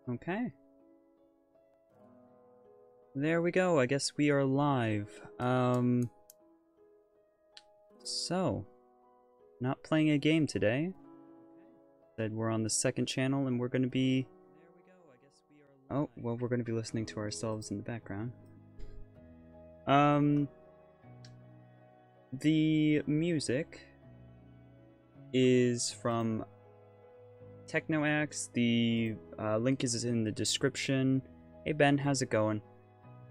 Okay. There we go. I guess we are live. So, not playing a game today. Said we're on the second channel and we're going to be... Oh, well, we're going to be listening to ourselves in the background. The music is from Technoax. The link is in the description. Hey Ben, how's it going?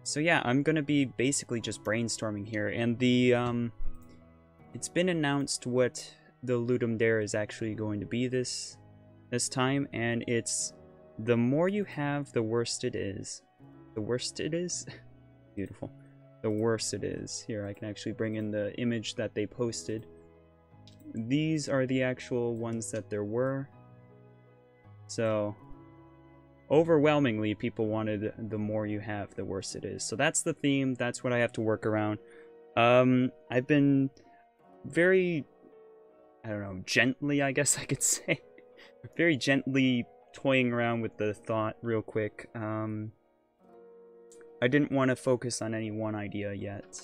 So yeah, I'm gonna be basically just brainstorming here, and the it's been announced what the Ludum Dare is actually going to be this time, and it's the more you have, the worse it is. The worst it is? Beautiful. The worse it is. Here, I can actually bring in the image that they posted. These are the actual ones that there were. So, overwhelmingly, people wanted the more you have, the worse it is. So that's the theme. That's what I have to work around. I've been very, I don't know, gently, I guess I could say. Very gently toying around with the thought real quick. I didn't want to focus on any one idea yet,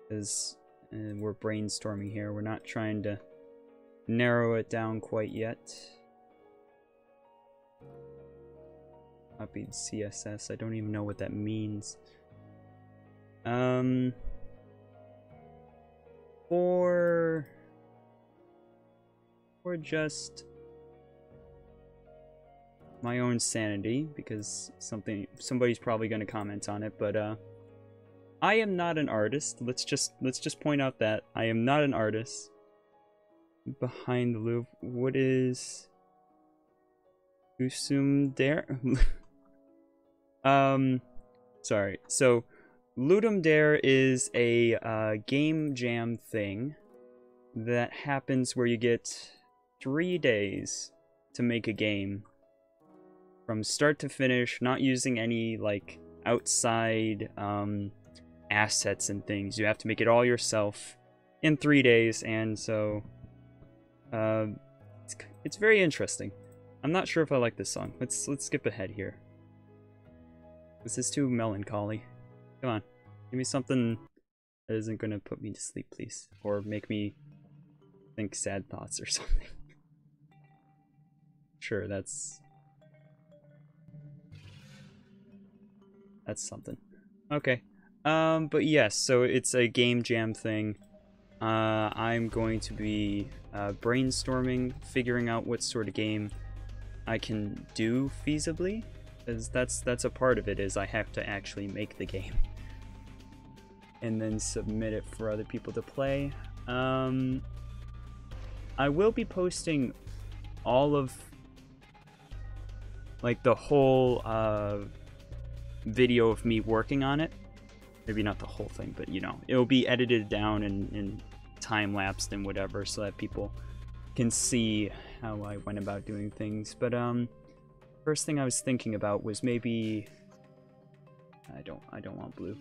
because we're brainstorming here. We're not trying to narrow it down quite yet. Copied CSS. I don't even know what that means. For just my own sanity, because somebody's probably going to comment on it, but I am not an artist. Let's just point out that I am not an artist. Behind the loop, what is Ludum Dare? Sorry. So Ludum Dare is a game jam thing that happens where you get 3 days to make a game from start to finish, not using any like outside assets and things. You have to make it all yourself in 3 days, and so it's very interesting. I'm not sure if I like this song. Let's skip ahead here. This is too melancholy. Come on, give me something that isn't gonna put me to sleep, please, or make me think sad thoughts or something. Sure, that's something. Okay. But yes, so it's a game jam thing. I'm going to be brainstorming, figuring out what sort of game I can do feasibly, because that's a part of it, is I have to actually make the game and then submit it for other people to play. I will be posting all of like the whole video of me working on it. Maybe not the whole thing, but you know, it'll be edited down and time-lapsed and whatever, so that people can see how I went about doing things. But first thing I was thinking about was maybe I don't want blue.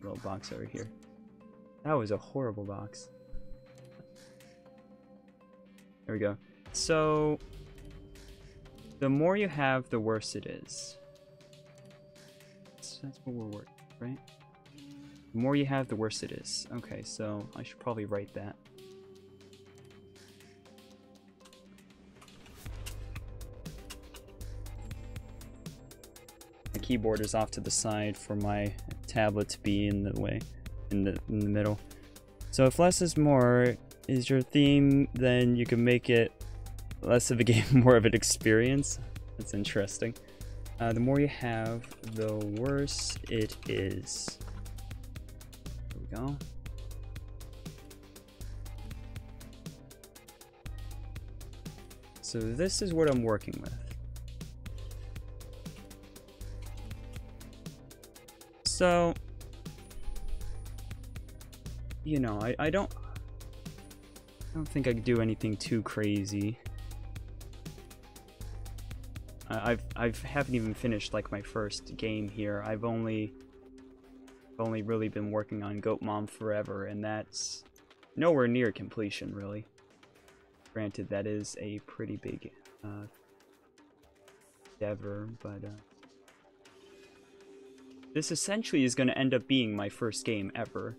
Little box over here. That was a horrible box. There we go. So the more you have, the worse it is. That's what we're working, right? The more you have, the worse it is. Okay, so I should probably write that. My keyboard is off to the side for my tablet to be in the way, in the middle. So if less is more is your theme, then you can make it less of a game, more of an experience. That's interesting. The more you have, the worse it is. There we go. So this is what I'm working with. So, you know, I don't think I could do anything too crazy. I haven't even finished like my first game here. I've only really been working on Goat Mom Forever, and that's nowhere near completion, really. Granted, that is a pretty big endeavor, but this essentially is going to end up being my first game ever.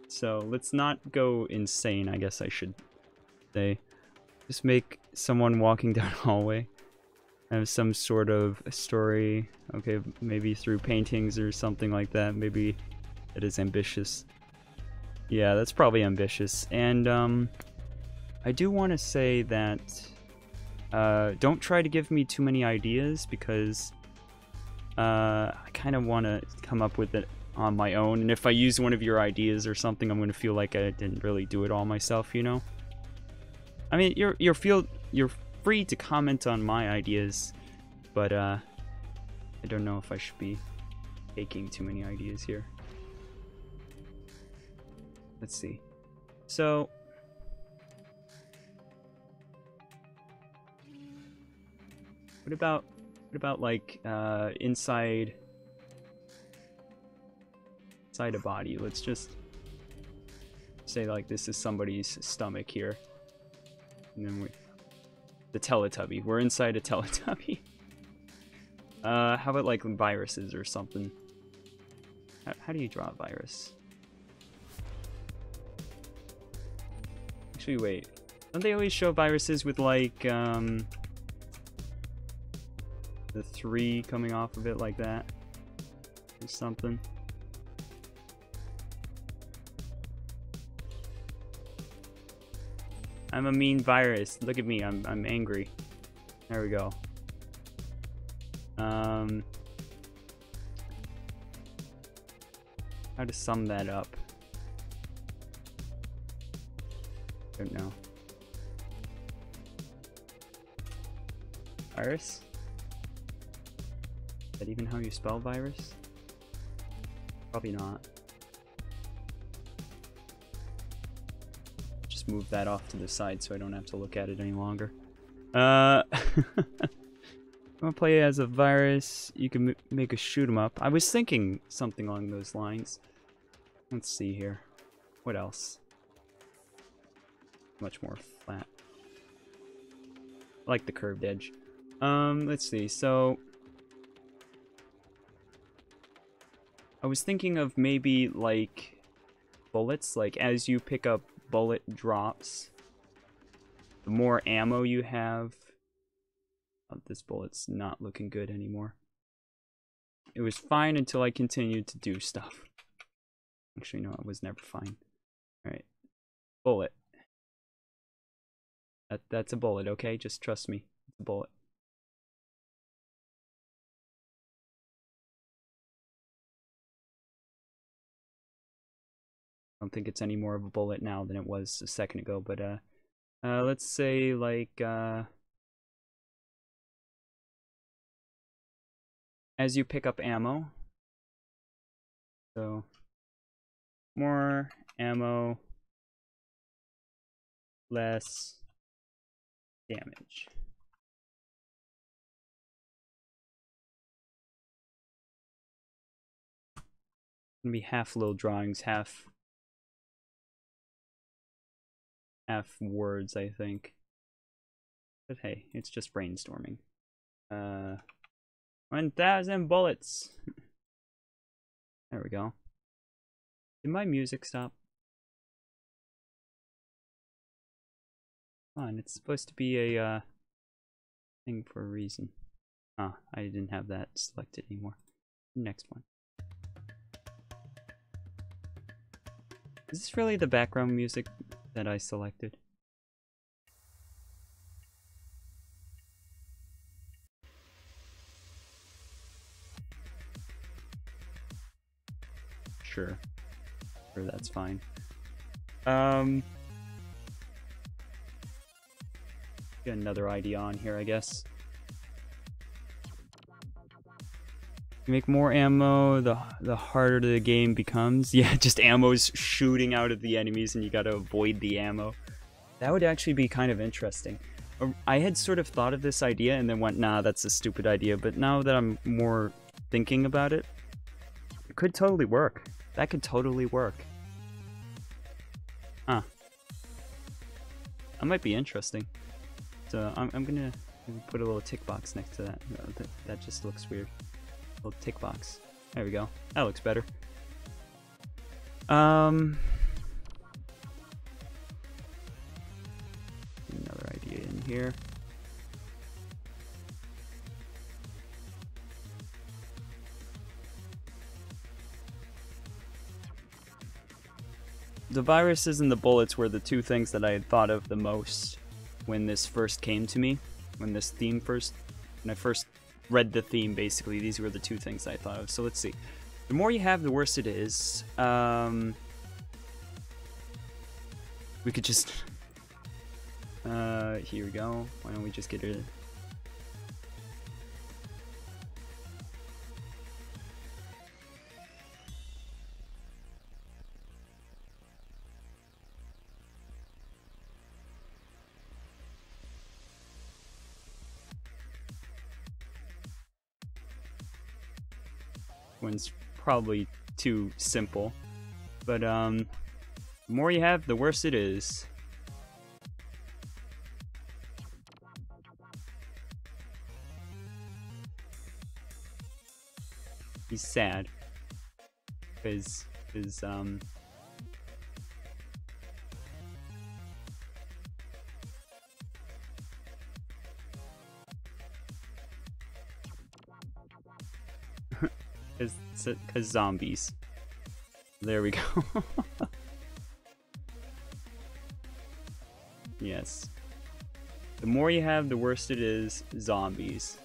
So let's not go insane, I guess I should say. Just make someone walking down a hallway. Have some sort of story. Okay, maybe through paintings or something like that. Maybe it is ambitious. Yeah, that's probably ambitious. And I do want to say that don't try to give me too many ideas, because I kind of want to come up with it on my own. And if I use one of your ideas or something, I'm going to feel like I didn't really do it all myself, you know? I mean, you're free to comment on my ideas, but I don't know if I should be taking too many ideas here. Let's see. So what about like inside a body? Let's just say like this is somebody's stomach here, and then the Teletubby. We're inside a Teletubby. How about like viruses or something? How do you draw a virus? Actually, wait. Don't they always show viruses with like the 3 coming off of it like that? Or something? I'm a mean virus. Look at me. I'm angry. There we go. How to sum that up? Don't know. Virus? Is that even how you spell virus? Probably not. Just move that off to the side so I don't have to look at it any longer. I'm gonna play as a virus. You can make a shoot 'em up. I was thinking something along those lines. Let's see here. What else? Much more flat. I like the curved edge. Let's see. So I was thinking of maybe like bullets. Like as you pick up bullet drops, the more ammo you have. Oh, this bullet's not looking good anymore. It was fine until I continued to do stuff. Actually, no, it was never fine. Alright. Bullet. That's a bullet, okay? Just trust me. It's a bullet. I don't think it's any more of a bullet now than it was a second ago, but let's say like as you pick up ammo, so more ammo, less damage. Gonna be half little drawings, half words, I think. But hey, it's just brainstorming. 1,000 bullets. There we go. Did my music stop? Come on, it's supposed to be a thing for a reason. Ah, I didn't have that selected anymore. Next one. Is this really the background music that I selected? Sure, that's fine. Get another idea on here, I guess. You make more ammo, the harder the game becomes. Yeah, just ammo's shooting out of the enemies and you gotta avoid the ammo. That would actually be kind of interesting. I had sort of thought of this idea and then went, nah, that's a stupid idea. But now that I'm more thinking about it, it could totally work. That could totally work. Huh. That might be interesting. So I'm gonna Maybe put a little tick box next to that. No, that just looks weird. A little tick box. There we go. That looks better. Another idea in here. The viruses and the bullets were the two things that I had thought of the most when this first came to me. When I first read the theme, basically, these were the two things I thought of. So let's see. The more you have, the worse it is. We could just... here we go. Why don't we just get it... One's probably too simple, but the more you have, the worse it is. He's sad because Because zombies. There we go. Yes. The more you have, the worse it is. Zombies.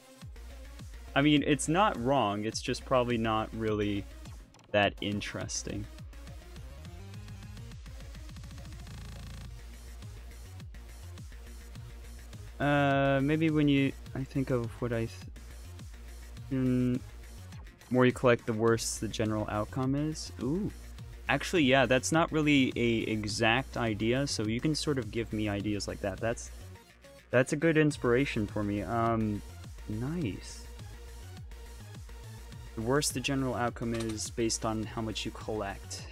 I mean, it's not wrong. It's just probably not really that interesting. Maybe when I think of what more you collect, the worse the general outcome is. Ooh. Actually, yeah, that's not really a exact idea, so you can sort of give me ideas like that. That's a good inspiration for me. Nice. The worse the general outcome is based on how much you collect.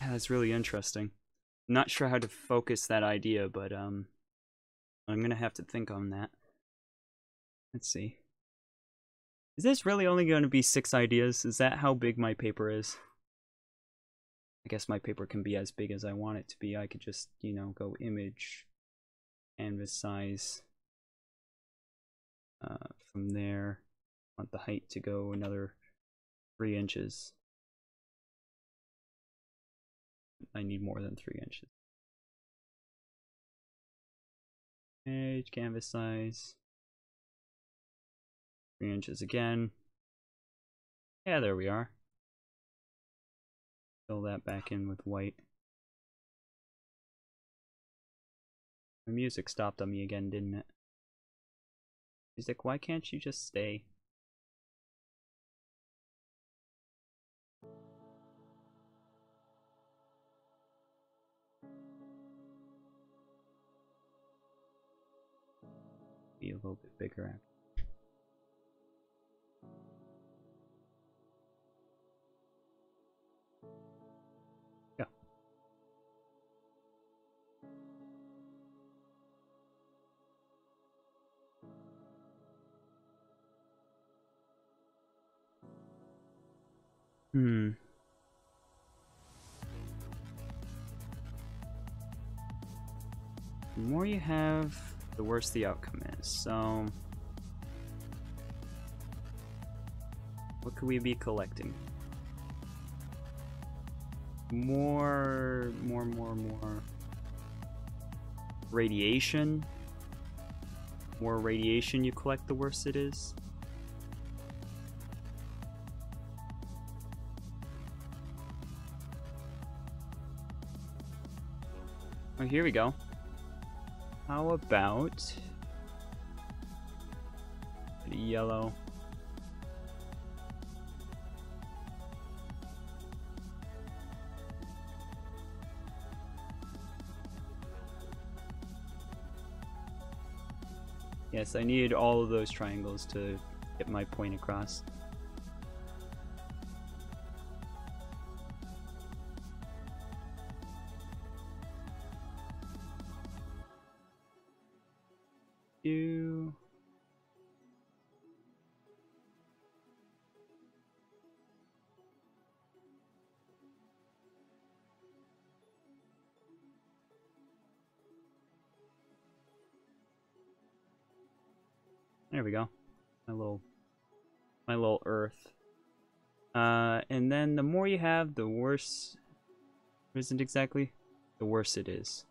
That's really interesting. Not sure how to focus that idea, but I'm gonna have to think on that. Let's see. Is this really only going to be 6 ideas? Is that how big my paper is? I guess my paper can be as big as I want it to be. I could just, you know, go image, canvas size. From there, I want the height to go another 3 inches. I need more than 3 inches. Page, canvas size. 3 inches again. Yeah, there we are. Fill that back in with white. The music stopped on me again, didn't it? Music, why can't you just stay? Be a little bit bigger. Yeah. The more you have, the worse the outcome is. So, what could we be collecting? More radiation. More radiation you collect, the worse it is. Oh, here we go. How about yellow? Yes, I need all of those triangles to get my point across. Do... There we go. My little Earth. And then the more you have, the worse. Isn't exactly? The worse it is.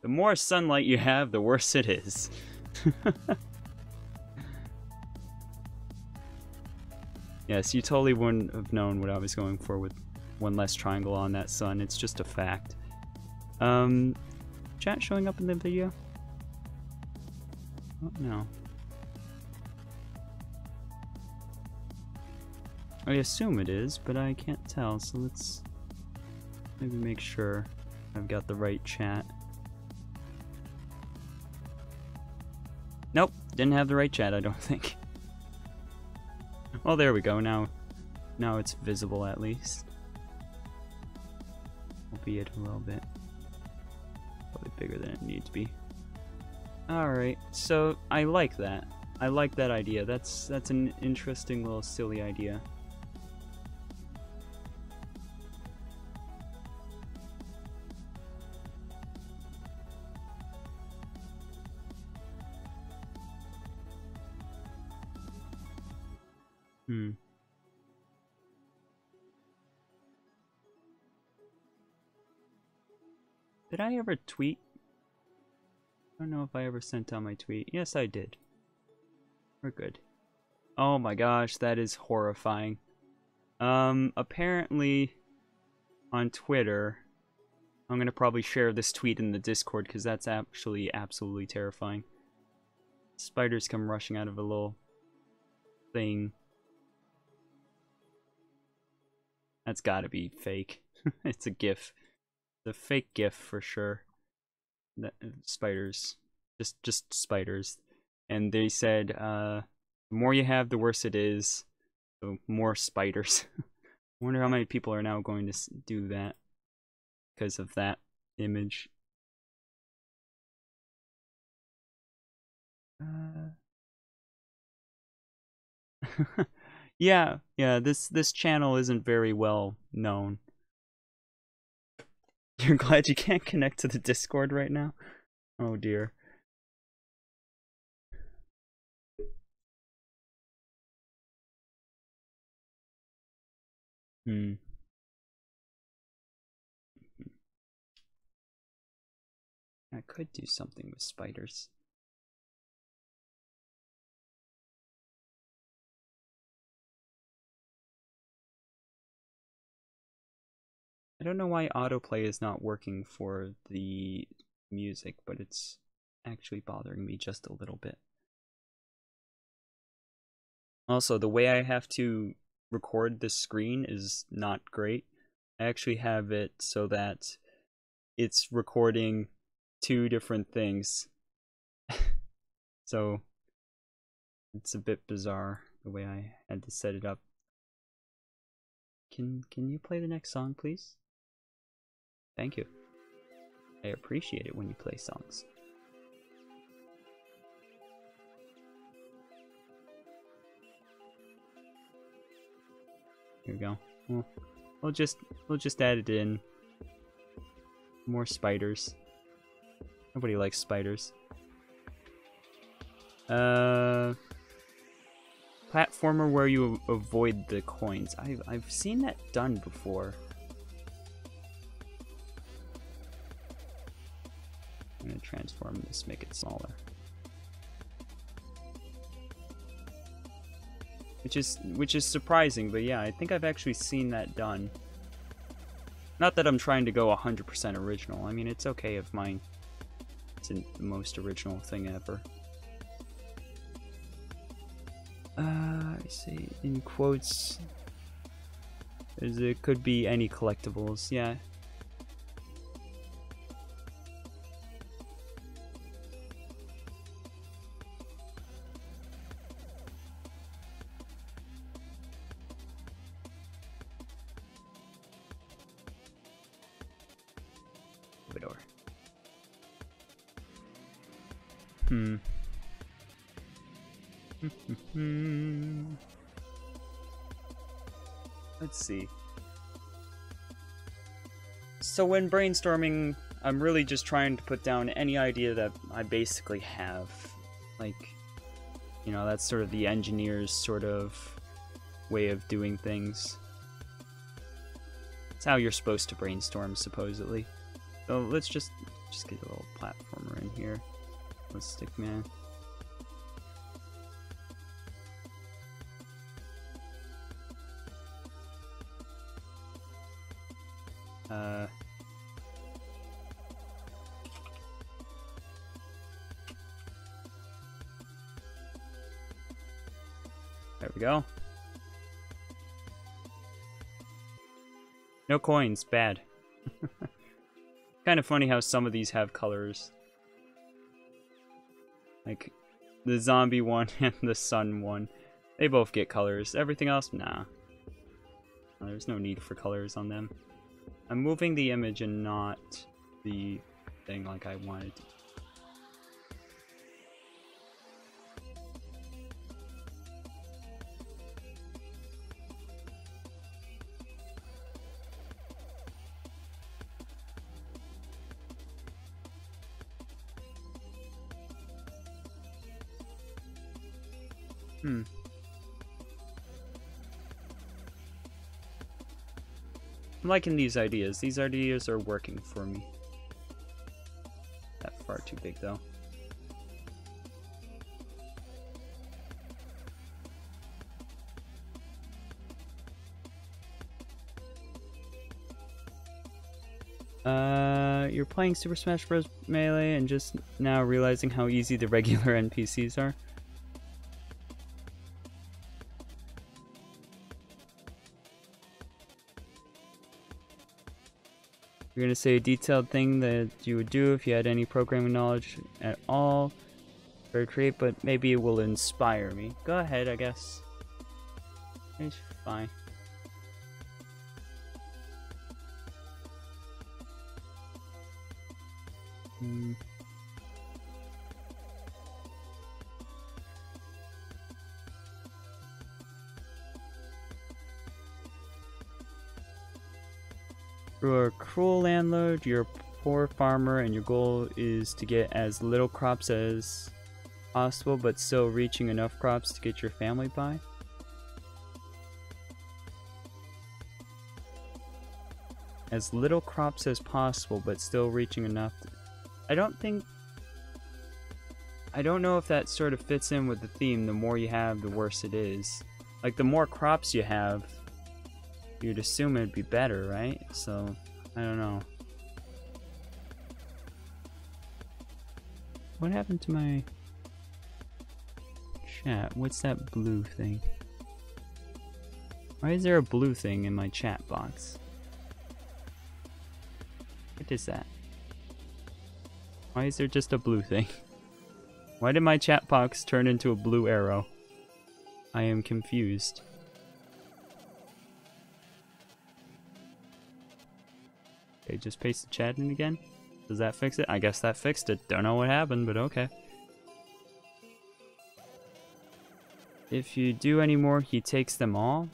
The more sunlight you have, the worse it is. Yes, you totally wouldn't have known what I was going for with one less triangle on that sun. It's just a fact. Chat showing up in the video? Oh, no. I assume it is, but I can't tell, so let's maybe make sure I've got the right chat. Nope, didn't have the right chat, I don't think. Well, there we go, now it's visible at least. Albeit a little bit. Probably bigger than it needs to be. Alright, so I like that. I like that idea. That's an interesting little silly idea. Did I ever tweet? I don't know if I ever sent out my tweet. Yes, I did. We're good. Oh my gosh, that is horrifying. Apparently on Twitter, I'm gonna probably share this tweet in the Discord because that's actually absolutely terrifying. Spiders come rushing out of a little thing. That's gotta be fake. It's a GIF. The fake GIF for sure. Spiders, just spiders, and they said, the more you have, the worse it is. So more spiders. I wonder how many people are now going to do that because of that image. Yeah, this channel isn't very well known. You're glad you can't connect to the Discord right now? Oh dear. I could do something with spiders. I don't know why autoplay is not working for the music, but it's actually bothering me just a little bit. Also, the way I have to record this screen is not great. I actually have it so that it's recording two different things. So it's a bit bizarre the way I had to set it up. Can you play the next song, please? Thank you. I appreciate it when you play songs. Here we go. Well, we'll just add it in. More spiders. Nobody likes spiders. Platformer where you avoid the coins. I've seen that done before. I'm gonna transform this, make it smaller. Which is surprising, but yeah, I think I've actually seen that done. Not that I'm trying to go 100% original. I mean, it's okay if mine isn't the most original thing ever. I see, in quotes, it could be any collectibles, yeah. Let's see. So when brainstorming, I'm really just trying to put down any idea that I basically have. Like, you know, that's sort of the engineer's sort of way of doing things. It's how you're supposed to brainstorm, supposedly. So let's just get a little platformer in here. Let's stick man. There we go. No coins, bad. Kind of funny how some of these have colors. Like the zombie one and the sun one. They both get colors. Everything else, nah. There's no need for colors on them. I'm moving the image and not the thing like I wanted to. I'm liking these ideas. These ideas are working for me. That far too big though. You're playing Super Smash Bros. Melee and just now realizing how easy the regular NPCs are. You're gonna say a detailed thing that you would do if you had any programming knowledge at all. Very creative, but maybe it will inspire me. Go ahead, I guess. It's fine. You're a cruel landlord, you're a poor farmer, and your goal is to get as little crops as possible, but still reaching enough crops to get your family by. As little crops as possible, but still reaching enough. I don't know if that sort of fits in with the theme. The more you have, the worse it is. Like, the more crops you have, you'd assume it'd be better, right? So, I don't know. What happened to my chat? What's that blue thing? Why is there a blue thing in my chat box? What is that? Why is there just a blue thing? Why did my chat box turn into a blue arrow? I am confused. Okay, just paste the chat in again. Does that fix it? I guess that fixed it. Don't know what happened, but okay. If you do any more, he takes them all?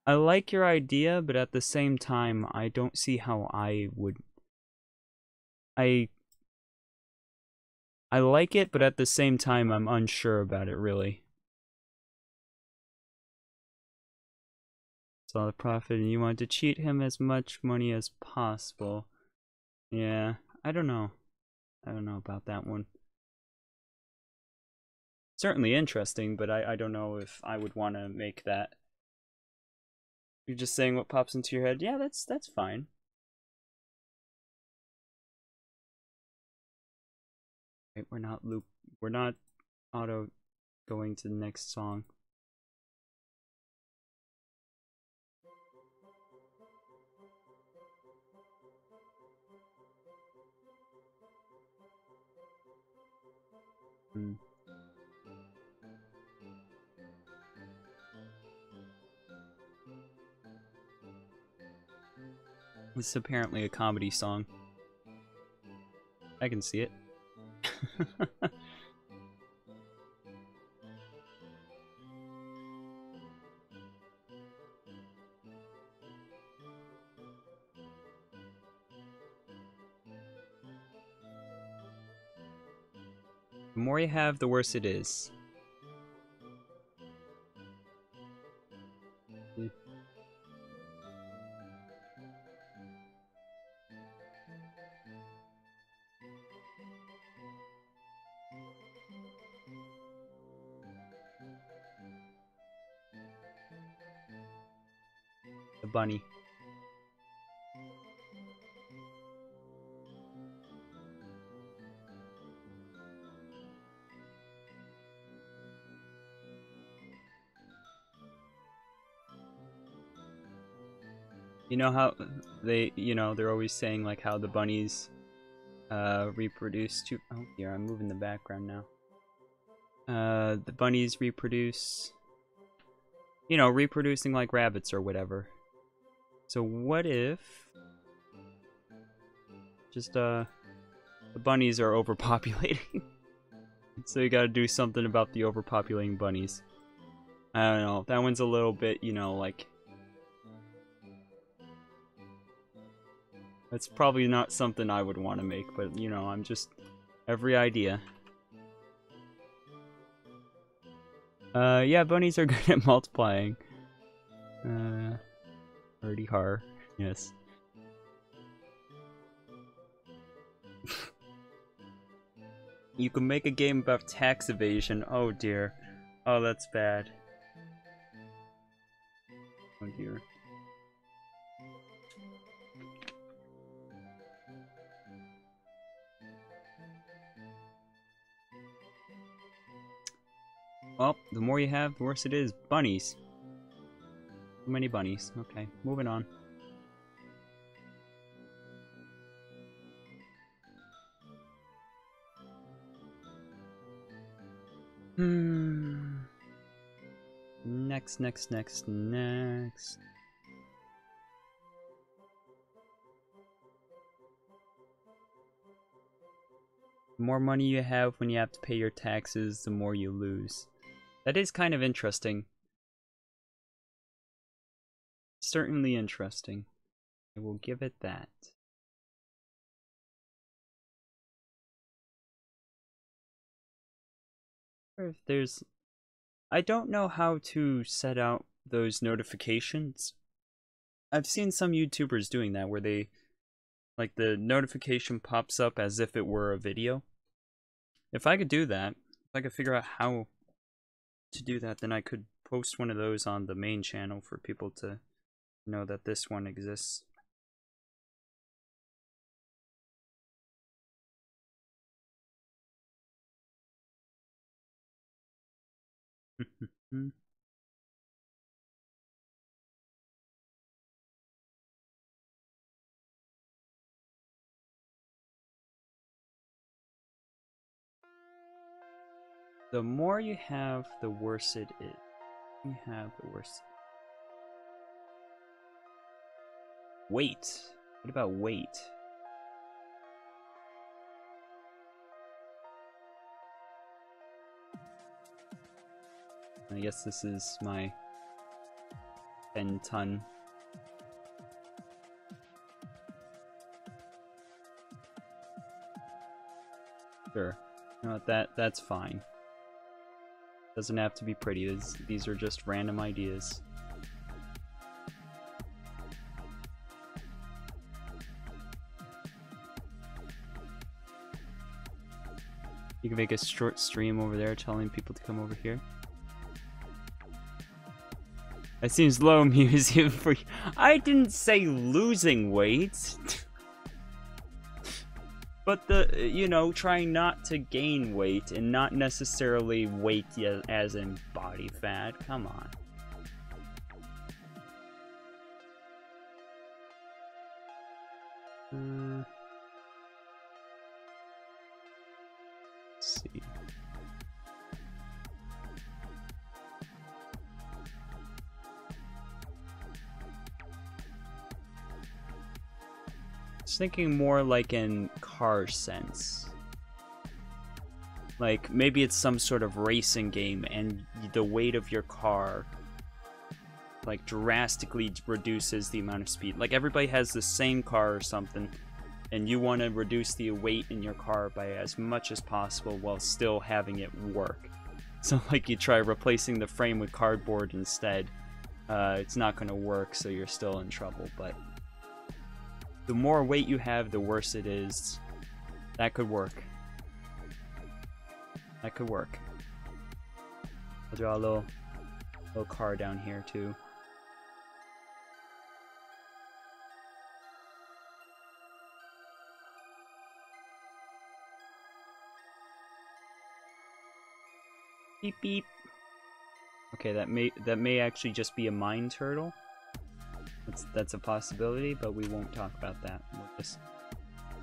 I like your idea, but at the same time, I don't see how I would... I like it, but at the same time, I'm unsure about it, really. It's all the profit, and you want to cheat him as much money as possible. Yeah, I don't know. I don't know about that one. Certainly interesting, but I don't know if I would want to make that. You're just saying what pops into your head. Yeah, that's fine. Wait, we're not auto going to the next song. This is apparently a comedy song. I can see it. The more you have, the worse it is. The bunny. You know how they, they're always saying like how the bunnies reproduce too. Oh dear, I'm moving the background now. The bunnies reproduce, reproducing like rabbits or whatever. So what if just the bunnies are overpopulating? So you gotta do something about the overpopulating bunnies. I don't know. That one's a little bit, like... That's probably not something I would want to make, but, I'm just... Every idea. Yeah, bunnies are good at multiplying. Already har. Yes. You can make a game about tax evasion. Oh dear. Oh, that's bad. Oh dear. Well, the more you have, the worse it is. Bunnies. Too many bunnies. Okay, moving on. Next. The more money you have when you have to pay your taxes, the more you lose. That is kind of interesting. Certainly interesting. I will give it that. Or if there's... I don't know how to set out those notifications. I've seen some YouTubers doing that where they... Like the notification pops up as if it were a video. If I could do that, if I could figure out how to do that, then I could post one of those on the main channel for people to know that this one exists. The more you have, the worse it is. You have the worse. Weight. What about weight? I guess this is my 10-ton. Sure. You know what, that's fine. Doesn't have to be pretty. These are just random ideas. You can make a short stream over there telling people to come over here. That seems low, museum for you. I didn't say losing weight. But trying not to gain weight and not necessarily weight as in body fat. Come on. Let's see. was thinking more like in car sense. Like, maybe it's some sort of racing game, and the weight of your car, like, drastically reduces the amount of speed. Like, everybody has the same car or something, and you want to reduce the weight in your car by as much as possible while still having it work. So, like, you try replacing the frame with cardboard instead. It's not going to work, so you're still in trouble. But the more weight you have, the worse it is. That could work. That could work. I'll draw a little car down here, too. Beep beep. Okay, that may actually just be a mine turtle. That's a possibility, but we won't talk about that. We'll just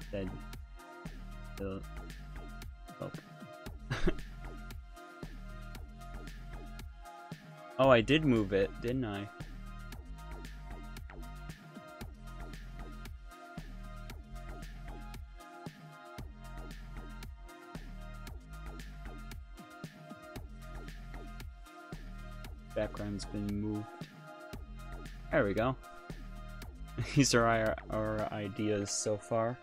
instead oh. Oh, I did move it, didn't I? Background's been moved. There we go. These are our ideas so far.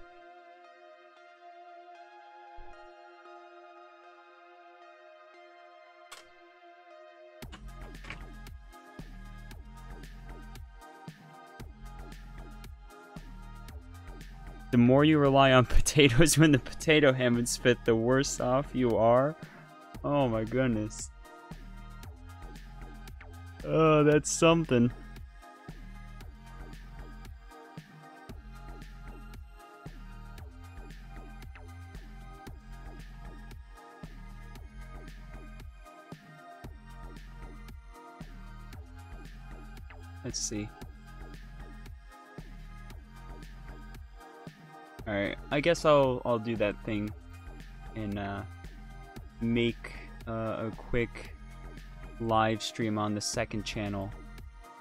The more you rely on potatoes when the potato habits fit, the worse off you are. Oh my goodness. Oh, that's something. Let's see. Alright, I guess I'll do that thing and make a quick live stream on the second channel.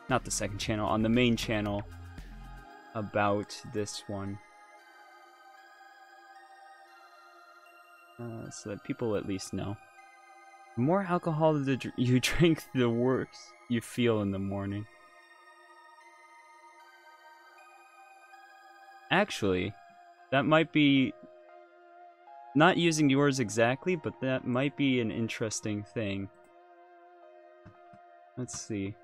Not the second channel, on the main channel about this one. So that people at least know. The more alcohol that you drink, the worse you feel in the morning. Actually, that might be, not using yours exactly, but that might be an interesting thing. Let's see.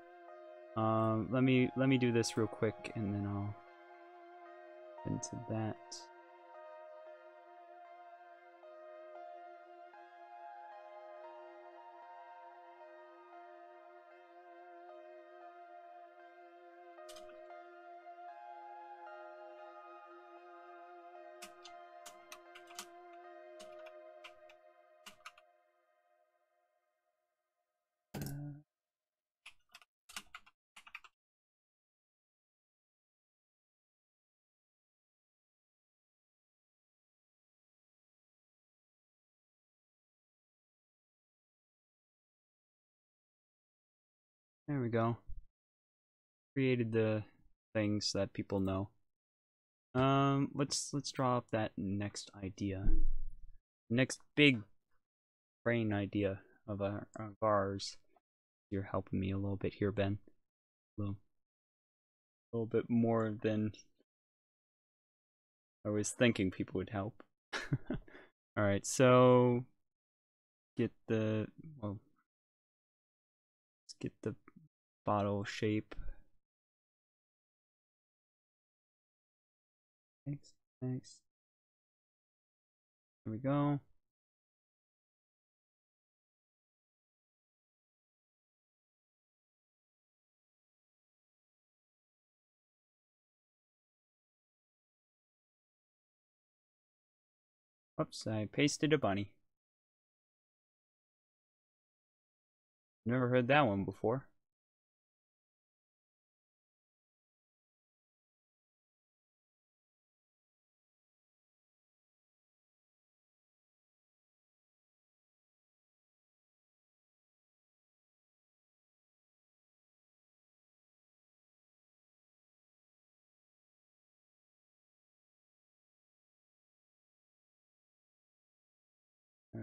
Let me do this real quick, and then I'll get into that. There we go. Created the things that people know. Let's draw up that next idea. Next big brain idea of ours. You're helping me a little bit here, Ben. A little bit more than I was thinking people would help. Alright, so get the let's get the bottle shape. Thanks. There we go. Oops, I pasted a bunny. Never heard that one before.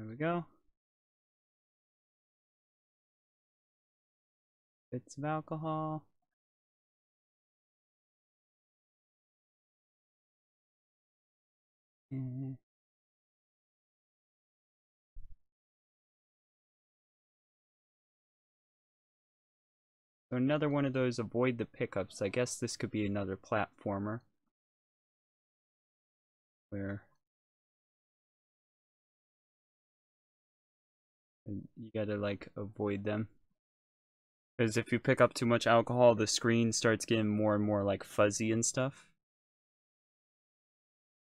we go. Bits of alcohol. And so another one of those avoid the pickups. I guess this could be another platformer where you gotta like avoid them. Because if you pick up too much alcohol, the screen starts getting more and more like fuzzy and stuff.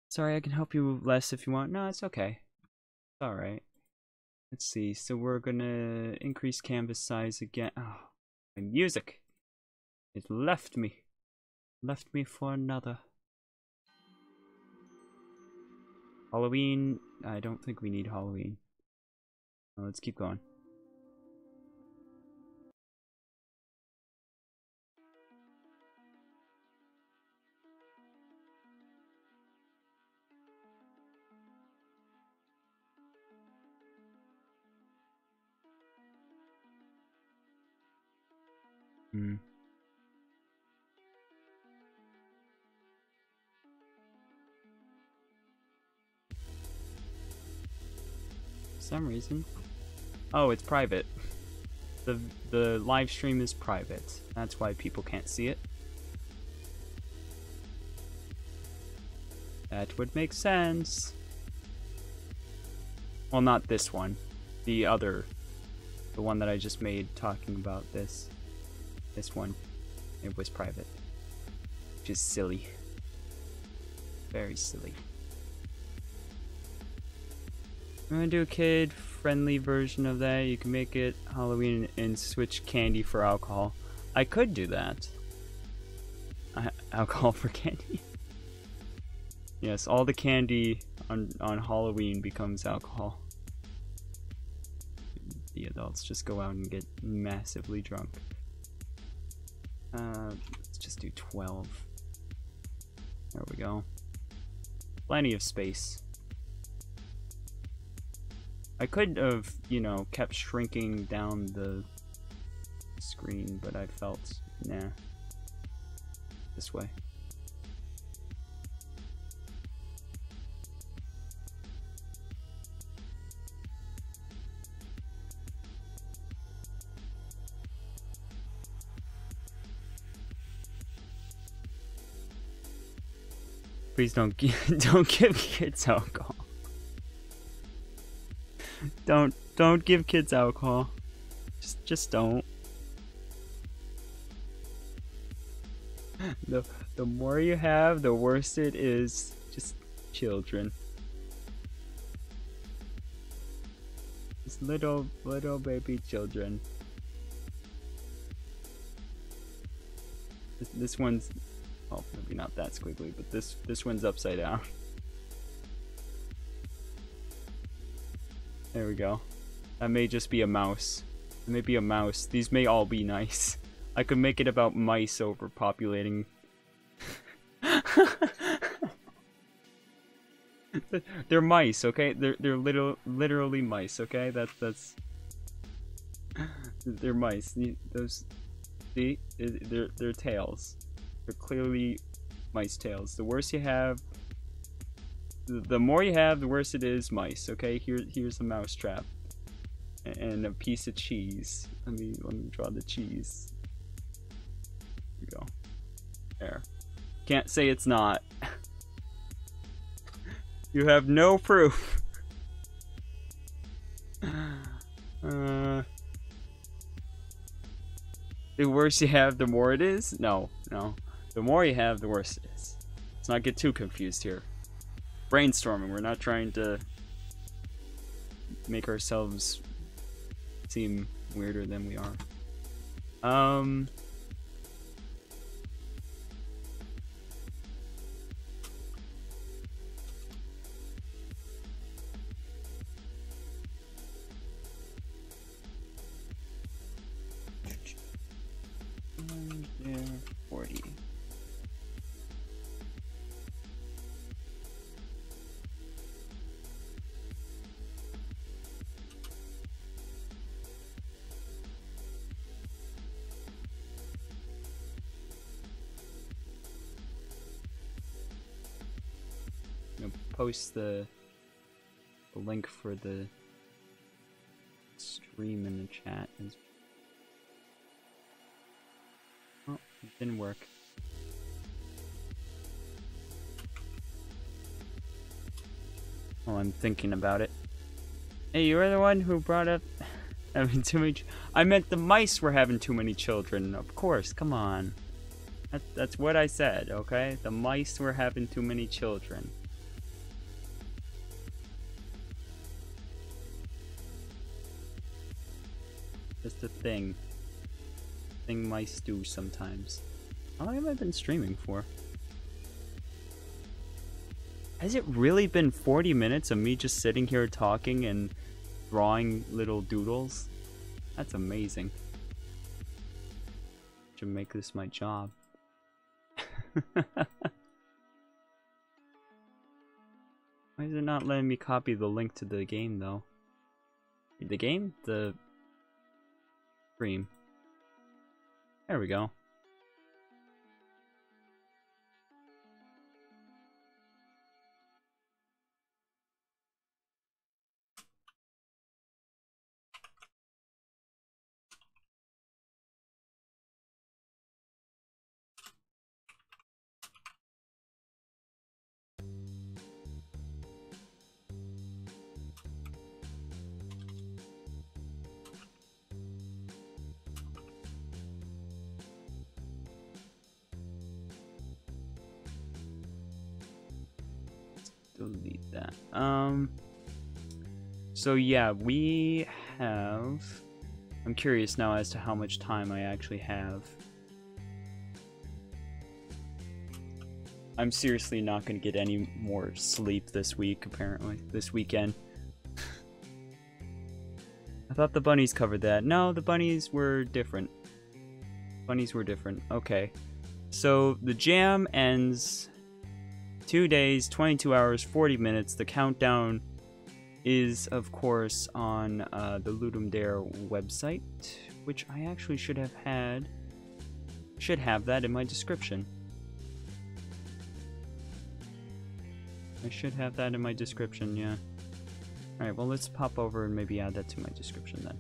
Sorry, I can help you less if you want. No, it's okay. It's alright. Let's see. So we're gonna increase canvas size again. Oh, my music. It left me. Left me for another. Halloween. I don't think we need Halloween. Well, let's keep going. Hmm. For some reason. Oh, it's private. The live stream is private. That's why people can't see it. That would make sense. Well, not this one. The other. The one that I just made talking about this. This one. It was private. Which is silly. Very silly. I'm gonna do a kid-friendly version of that. You can make it Halloween and switch candy for alcohol. I could do that. Alcohol for candy. Yes, all the candy on Halloween becomes alcohol. The adults just go out and get massively drunk. Let's just do 12. There we go. Plenty of space. I could have, you know, kept shrinking down the screen, but I felt, nah. This way. Please don't give kids alcohol. Don't give kids alcohol. Just don't. The more you have, the worse it is. Just children. Just little baby children. This one's, oh, maybe not that squiggly, but this one's upside down. There we go. That may just be a mouse. It may be a mouse. These may all be nice. I could make it about mice overpopulating. They're mice, okay? They're literally mice, okay? That's they're mice. Those, see, they're tails. They're clearly mice tails. The worse you have, the more you have, the worse it is. Mice, okay? Here's a mouse trap and a piece of cheese. Let me draw the cheese. Here we go. There. Can't say it's not. You have no proof. The worse you have, the more it is? No. The more you have, the worse it is. Let's not get too confused here. Brainstorming. We're not trying to make ourselves seem weirder than we are. There, 40. post the link for the stream in the chat. Oh, it didn't work. Oh, I'm thinking about it. Hey, you were the one who brought up having too many. I meant the mice were having too many children. Of course, come on. That's what I said, okay? The mice were having too many children. Just a thing. Thing mice do sometimes. How long have I been streaming for? Has it really been 40 minutes of me just sitting here talking and drawing little doodles? That's amazing. Should make this my job. Why is it not letting me copy the link to the game though? The game? The stream. There we go. Delete that. So yeah, we have... I'm curious now as to how much time I actually have. I'm seriously not going to get any more sleep this week, apparently. This weekend. I thought the bunnies covered that. No, the bunnies were different. Bunnies were different. Okay. So the jam ends 2 days, 22 hours, 40 minutes. The countdown is, of course, on the Ludum Dare website, which I actually should have had. Should have that in my description. I should have that in my description, yeah. Alright, well, let's pop over and maybe add that to my description then.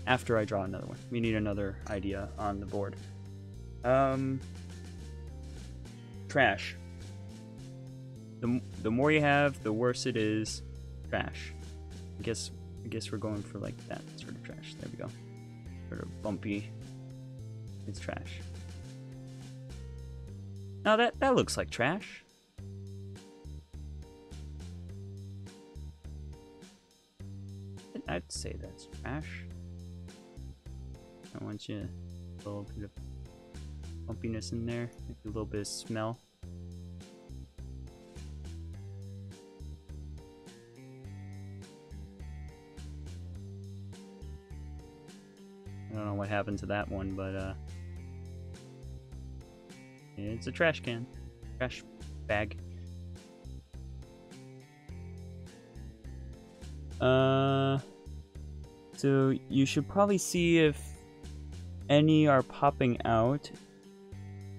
After I draw another one. We need another idea on the board. Trash. The more you have, the worse it is. Trash. I guess we're going for like that sort of trash. There we go. Sort of bumpy. It's trash. Now that looks like trash. I'd say that's trash. I want you a little bit of bumpiness in there, maybe a little bit of smell. I don't know what happened to that one, but it's a trash can, trash bag. So you should probably see if any are popping out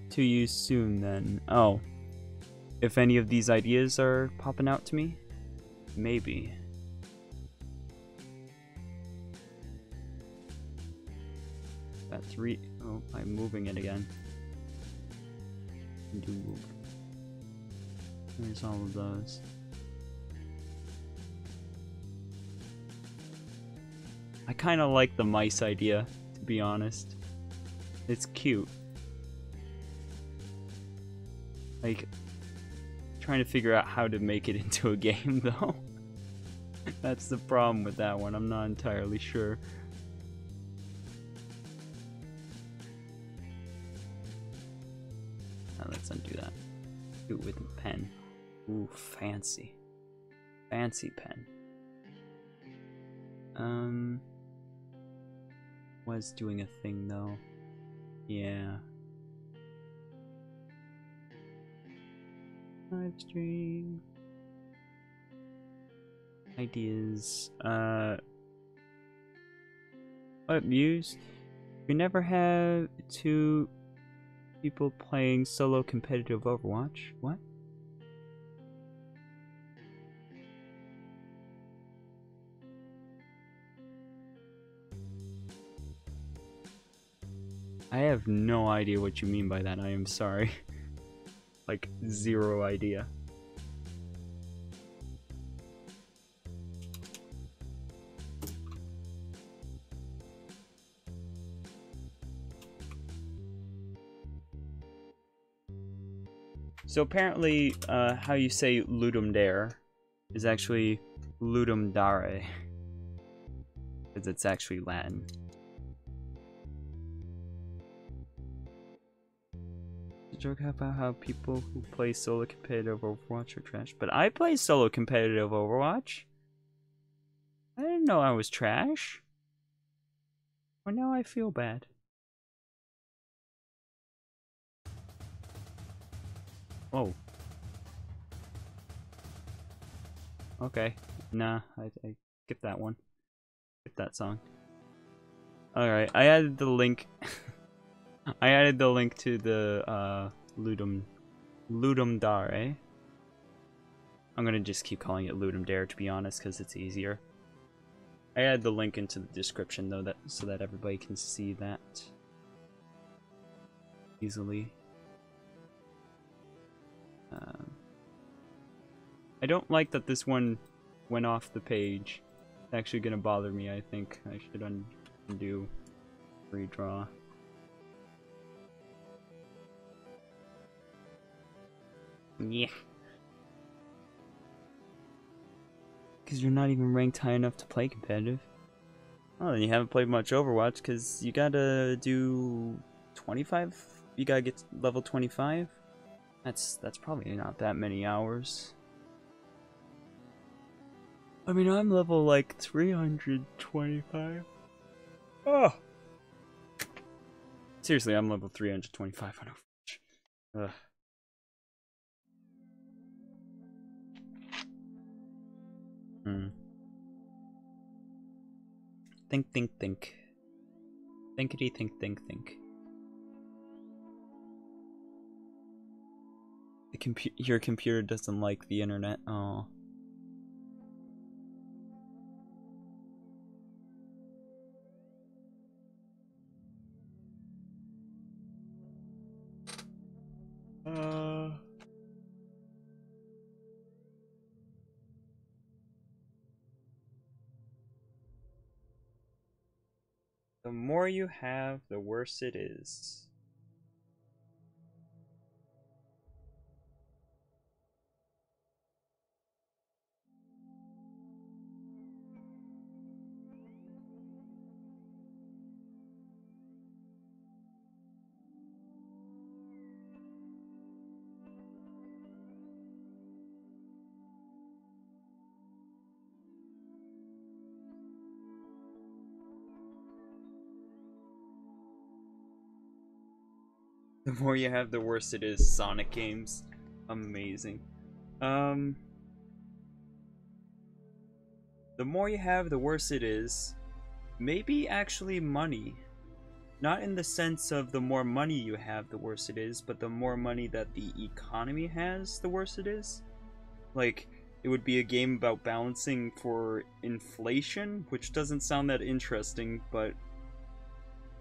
to you soon then. Oh, if any of these ideas are popping out to me? Maybe. That's oh, I'm moving it again. Do move. There's all of those. I kind of like the mice idea, to be honest. It's cute. Like, trying to figure out how to make it into a game, though. That's the problem with that one. I'm not entirely sure. Now let's undo that. Do it with a pen. Ooh, fancy. Fancy pen. Was doing a thing though. Yeah. Live stream. Ideas. What Muse? We never have to People playing solo competitive Overwatch? What? I have no idea what you mean by that, I am sorry. Like, zero idea. So apparently, how you say Ludum dare is actually Ludum dare. Because it's actually Latin. The joke about how people who play solo competitive Overwatch are trash. But I play solo competitive Overwatch. I didn't know I was trash. Well, now I feel bad. Whoa. Okay. Nah, I skip that one. Skip that song. Alright, I added the link. I added the link to the Ludum Dare. I'm gonna just keep calling it Ludum Dare to be honest, because it's easier. I added the link into the description though, so that everybody can see that easily. I don't like that this one went off the page. It's actually gonna bother me, I think. I should undo redraw. Yeah. Because you're not even ranked high enough to play competitive. Oh, then you haven't played much Overwatch, because you gotta do 25? You gotta get level 25? That's probably not that many hours. I mean, I'm level like 325. Oh! Seriously, I'm level 325 on Overwatch. Ugh. Think. Thinkity think. Your computer doesn't like the internet. Oh. The more you have, the worse it is. The more you have, the worse it is. Sonic games. Amazing. The more you have, the worse it is. Maybe actually money. Not in the sense of the more money you have, the worse it is, but the more money that the economy has, the worse it is. Like, it would be a game about balancing for inflation, which doesn't sound that interesting, but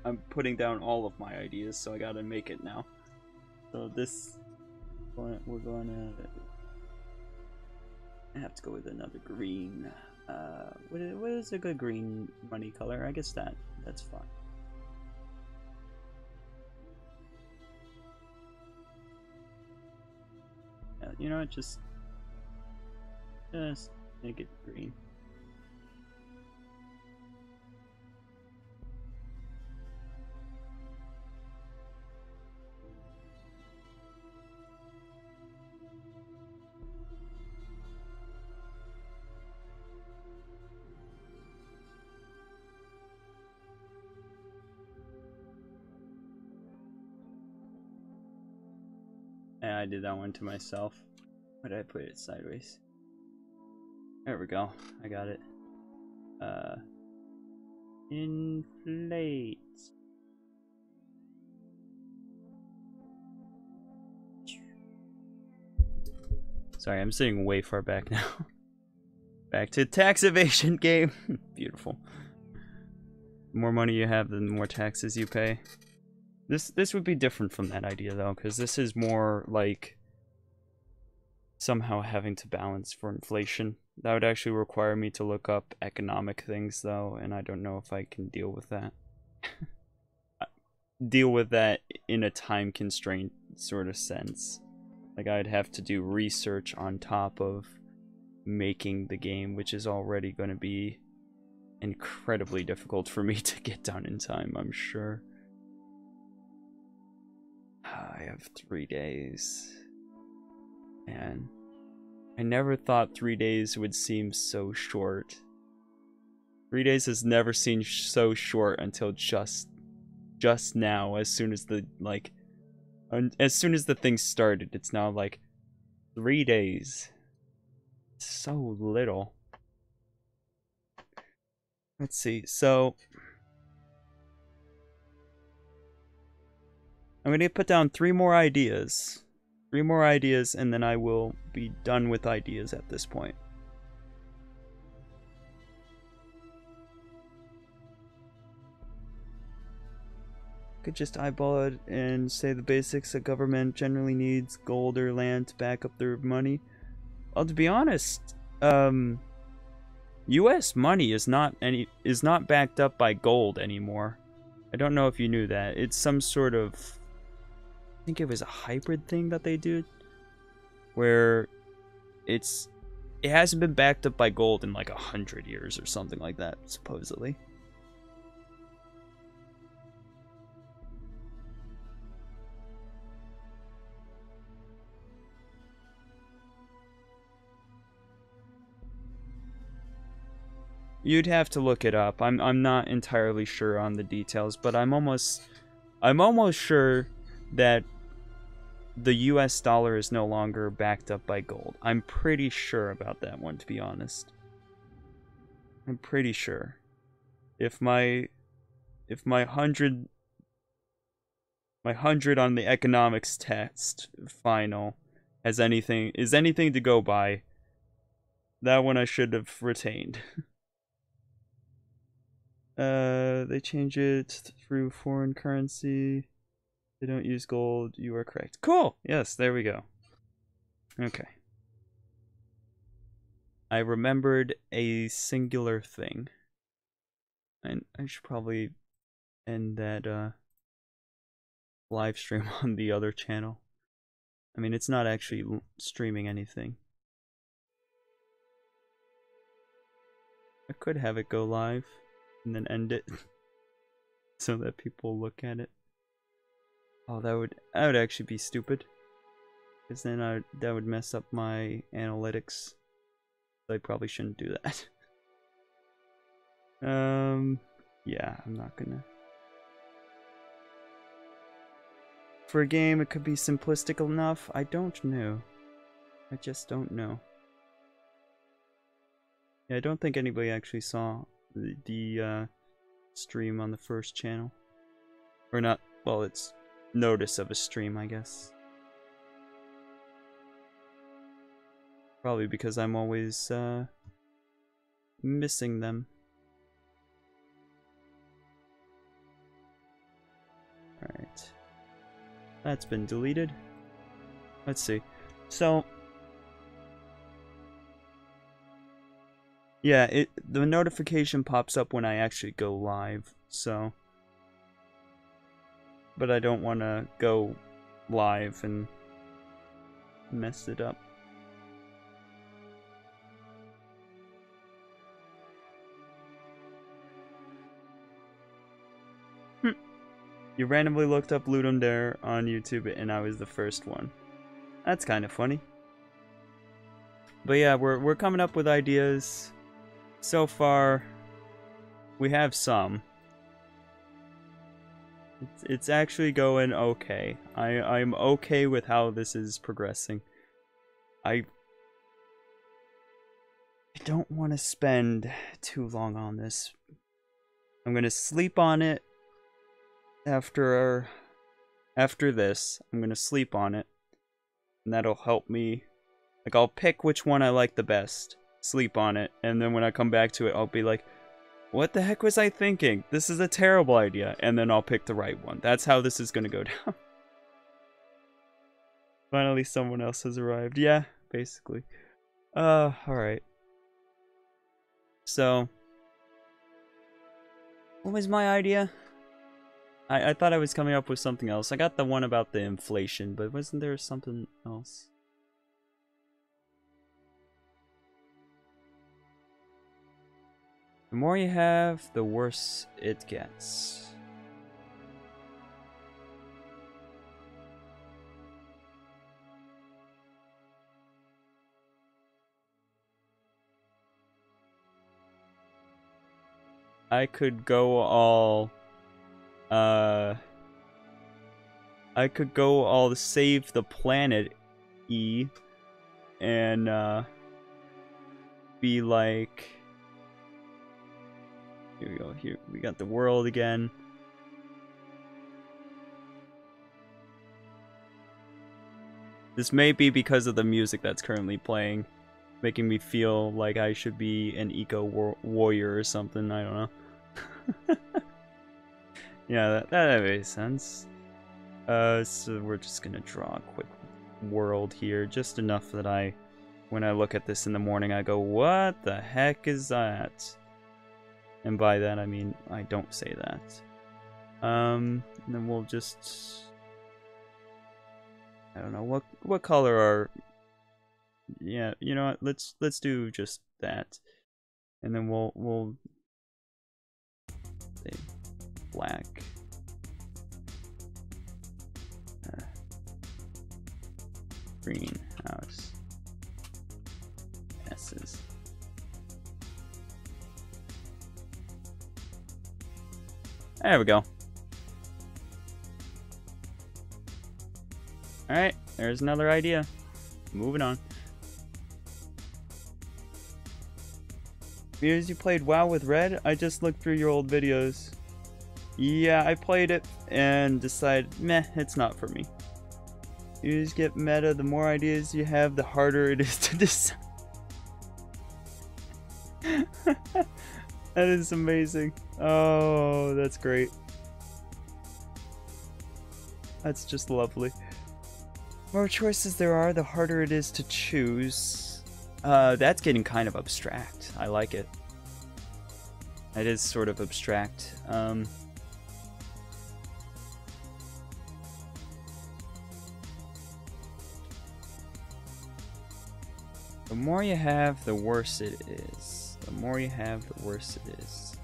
I'm putting down all of my ideas, so I gotta make it now. So this, we're going to have to go with another green. What is a good green money color? I guess that's fine. Yeah, you know what? Just make it green. Yeah, I did that one to myself. Why did I put it sideways? There we go. I got it. Inflate. Sorry, I'm sitting way far back now. Back to tax evasion game. Beautiful. The more money you have, the more taxes you pay. This would be different from that idea though, because this is more like somehow having to balance for inflation. That would actually require me to look up economic things though, and I don't know if I can deal with that. Deal with that in a time constraint sort of sense. Like I'd have to do research on top of making the game, which is already going to be incredibly difficult for me to get done in time, I'm sure. I have 3 days. Man, I never thought 3 days would seem so short. 3 days has never seemed so short until just now. As soon as the thing started, it's now like 3 days. So little. Let's see. So I'm going to put down 3 more ideas. 3 more ideas, and then I will be done with ideas at this point. Could just eyeball it and say the basics. A government generally needs gold or land to back up their money. Well, to be honest, U.S. money is not backed up by gold anymore. I don't know if you knew that. It's some sort of, I think it was a hybrid thing that they did, where it hasn't been backed up by gold in like 100 years or something like that, supposedly. You'd have to look it up. I'm not entirely sure on the details, but I'm almost sure that the US dollar is no longer backed up by gold. I'm pretty sure about that one, to be honest. I'm pretty sure. If my 100 on the economics test final is anything to go by, that one I should have retained. They change it through foreign currency. They don't use gold. You are correct. Cool. Yes, there we go. Okay. I remembered a singular thing. And I should probably end that live stream on the other channel. I mean, it's not actually streaming anything. I could have it go live and then end it so that people look at it. Oh, that would actually be stupid, because then that would mess up my analytics. So I probably shouldn't do that. Yeah, I'm not gonna. For a game, it could be simplistic enough. I don't know. I just don't know. Yeah, I don't think anybody actually saw the stream on the first channel. Or not, well, it's notice of a stream, I guess. Probably because I'm always missing them. Alright. That's been deleted. Let's see. So yeah, the notification pops up when I actually go live, so. But I don't want to go live and mess it up. You randomly looked up Ludum there on YouTube and I was the first one. That's kind of funny. But yeah, we're coming up with ideas. So far, we have some. It's actually going okay. I'm okay with how this is progressing. I don't want to spend too long on this. I'm gonna sleep on it after this. I'm gonna sleep on it, and that'll help me Like, I'll pick which one I like the best, sleep on it, and then when I come back to it, I'll be like, what the heck was I thinking? This is a terrible idea. And then I'll pick the right one. That's how this is going to go down. Finally, someone else has arrived. Yeah, basically. Alright. So, what was my idea? I thought I was coming up with something else. I got the one about the inflation, but wasn't there something else? The more you have, the worse it gets. I could go all save the planet E and be like, here we go, here we got the world again. This may be because of the music that's currently playing, making me feel like I should be an eco-warrior or something, I don't know. Yeah, that makes sense. So we're just gonna draw a quick world here, just enough that when I look at this in the morning, I go, what the heck is that? And by that, I mean, I don't say that. And then we'll just, I don't know, what color are, yeah, you know what, let's do just that. And then we'll say black. Greenhouse gases. There we go. Alright, there's another idea. Moving on. Because you played WoW with Red? I just looked through your old videos. Yeah, I played it and decided, meh, it's not for me. You just get meta, the more ideas you have, the harder it is to decide. That is amazing. Oh, that's great. That's just lovely. The more choices there are, the harder it is to choose. That's getting kind of abstract. I like it. It is sort of abstract. The more you have, the worse it is. The more you have, the worse it is.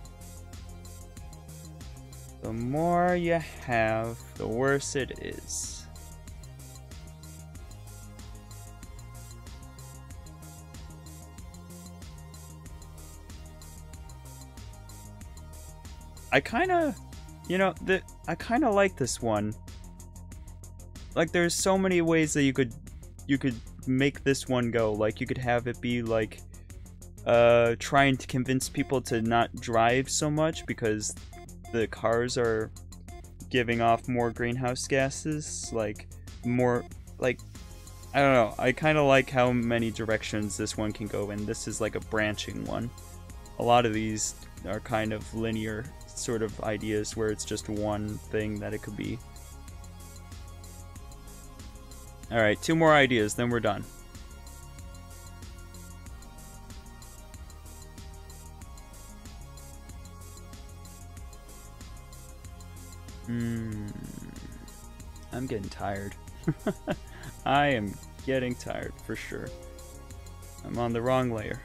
The more you have, the worse it is. I kinda, I kinda like this one. Like, there's so many ways that you could make this one go. Like, you could have it be like trying to convince people to not drive so much because the cars are giving off more greenhouse gases, like more, like, I don't know, I kind of like how many directions this one can go in. This is like a branching one. A lot of these are kind of linear sort of ideas where it's just one thing that it could be. Alright, 2 more ideas, then we're done. I'm getting tired. I am getting tired, for sure. I'm on the wrong layer.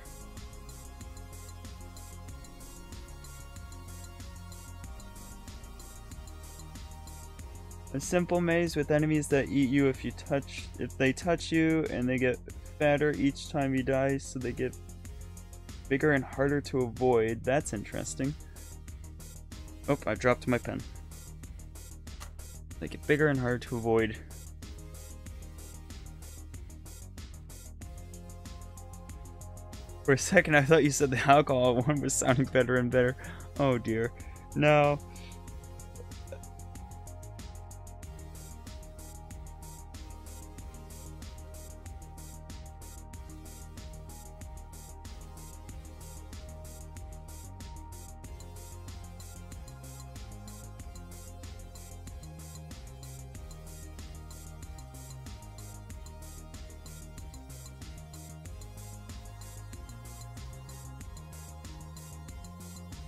A simple maze with enemies that eat you if they touch you, and they get fatter each time you die, so they get bigger and harder to avoid. That's interesting. Oh, I dropped my pen. They get bigger and harder to avoid. For a second, I thought you said the alcohol one was sounding better and better. Oh dear. No.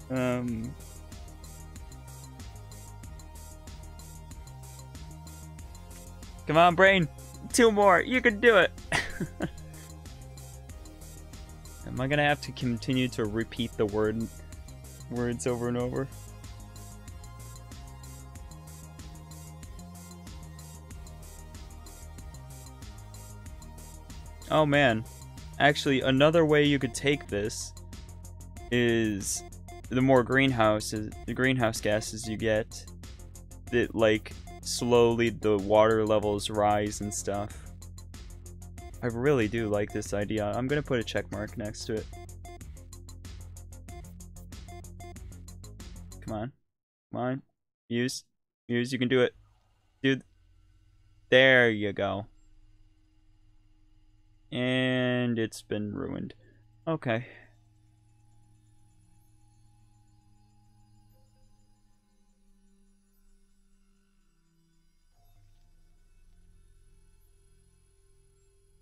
Come on, brain. 2 more. You can do it. Am I gonna have to continue to repeat the words over and over? Oh man. Actually, another way you could take this is the more greenhouse gases you get, that like slowly the water levels rise and stuff. I really do like this idea. I'm gonna put a check mark next to it. Come on. Come on. Muse, you can do it. Dude. There you go. And it's been ruined. Okay.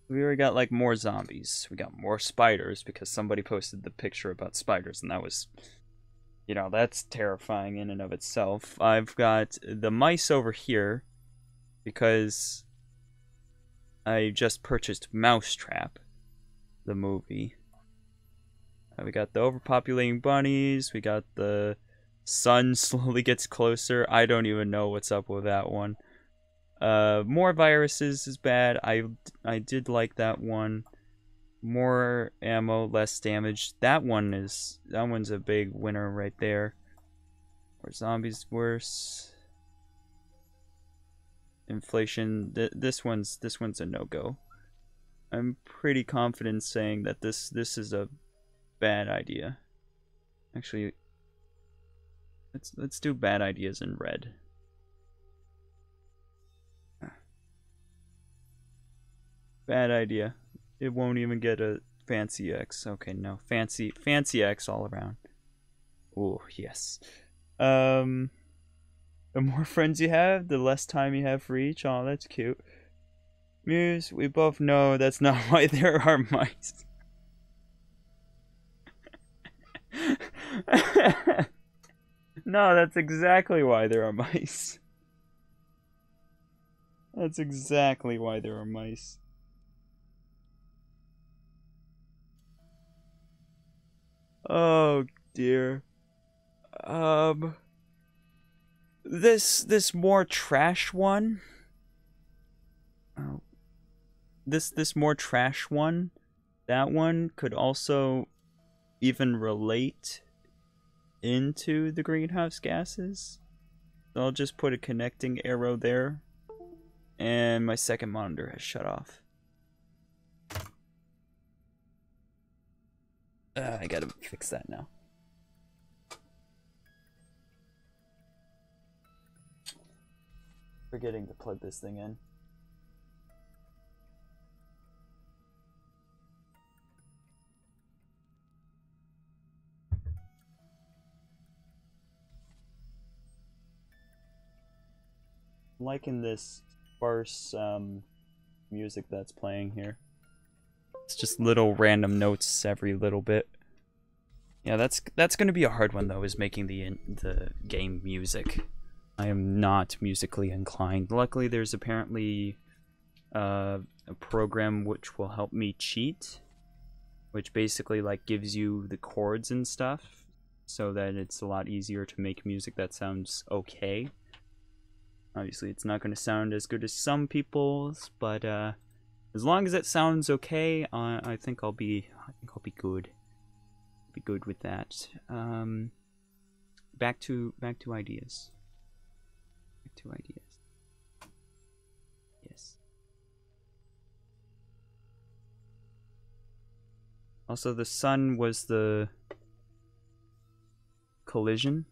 We already got like more zombies. We got more spiders because somebody posted the picture about spiders, and that was, you know, that's terrifying in and of itself. I've got the mice over here because I just purchased Mousetrap, the movie. We got the overpopulating bunnies. We got the sun slowly gets closer. I don't even know what's up with that one. More viruses is bad. I did like that one. More ammo, less damage. That one's a big winner right there. More zombies, worse. Inflation. This one's a no-go. I'm pretty confident saying that this is a bad idea. Actually, let's do bad ideas in red. Bad idea. It won't even get a fancy X. Okay, no. Fancy X all around. Oh, yes. The more friends you have, the less time you have for each. Oh, that's cute. Muse, we both know that's not why there are mice. No, that's exactly why there are mice. That's exactly why there are mice. Oh dear. This more trash one. Oh. This more trash one. That one could also even relate into the greenhouse gases. So I'll just put a connecting arrow there. And my second monitor has shut off. I gotta fix that now. Forgetting to plug this thing in. I'm liking this sparse music that's playing here. It's just little random notes every little bit. Yeah, that's gonna be a hard one though, is making the game music. I am not musically inclined. Luckily, there's apparently a program which will help me cheat, which basically like gives you the chords and stuff, so that it's a lot easier to make music that sounds okay. Obviously, it's not going to sound as good as some people's, but as long as it sounds okay, I think I'll be good. Be good with that. Back to ideas. Back to ideas. Yes. Also, the sun was the collision.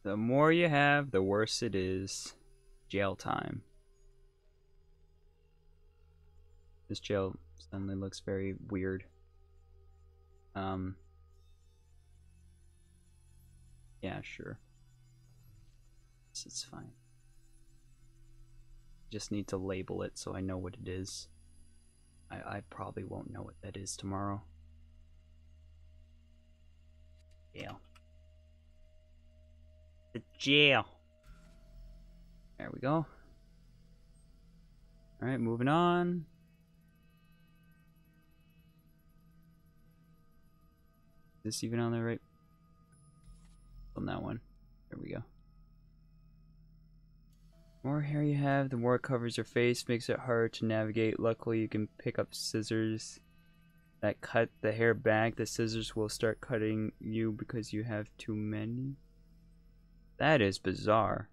The more you have, the worse it is. Jail time. This jail suddenly looks very weird. Yeah, sure. It's fine. Just need to label it so I know what it is. I probably won't know what that is tomorrow. Jail. The jail. There we go. Alright, moving on. Is this even on the right? On that one. There we go. The more hair you have, the more it covers your face, makes it harder to navigate. Luckily, you can pick up scissors that cut the hair back. The scissors will start cutting you because you have too many. That is bizarre.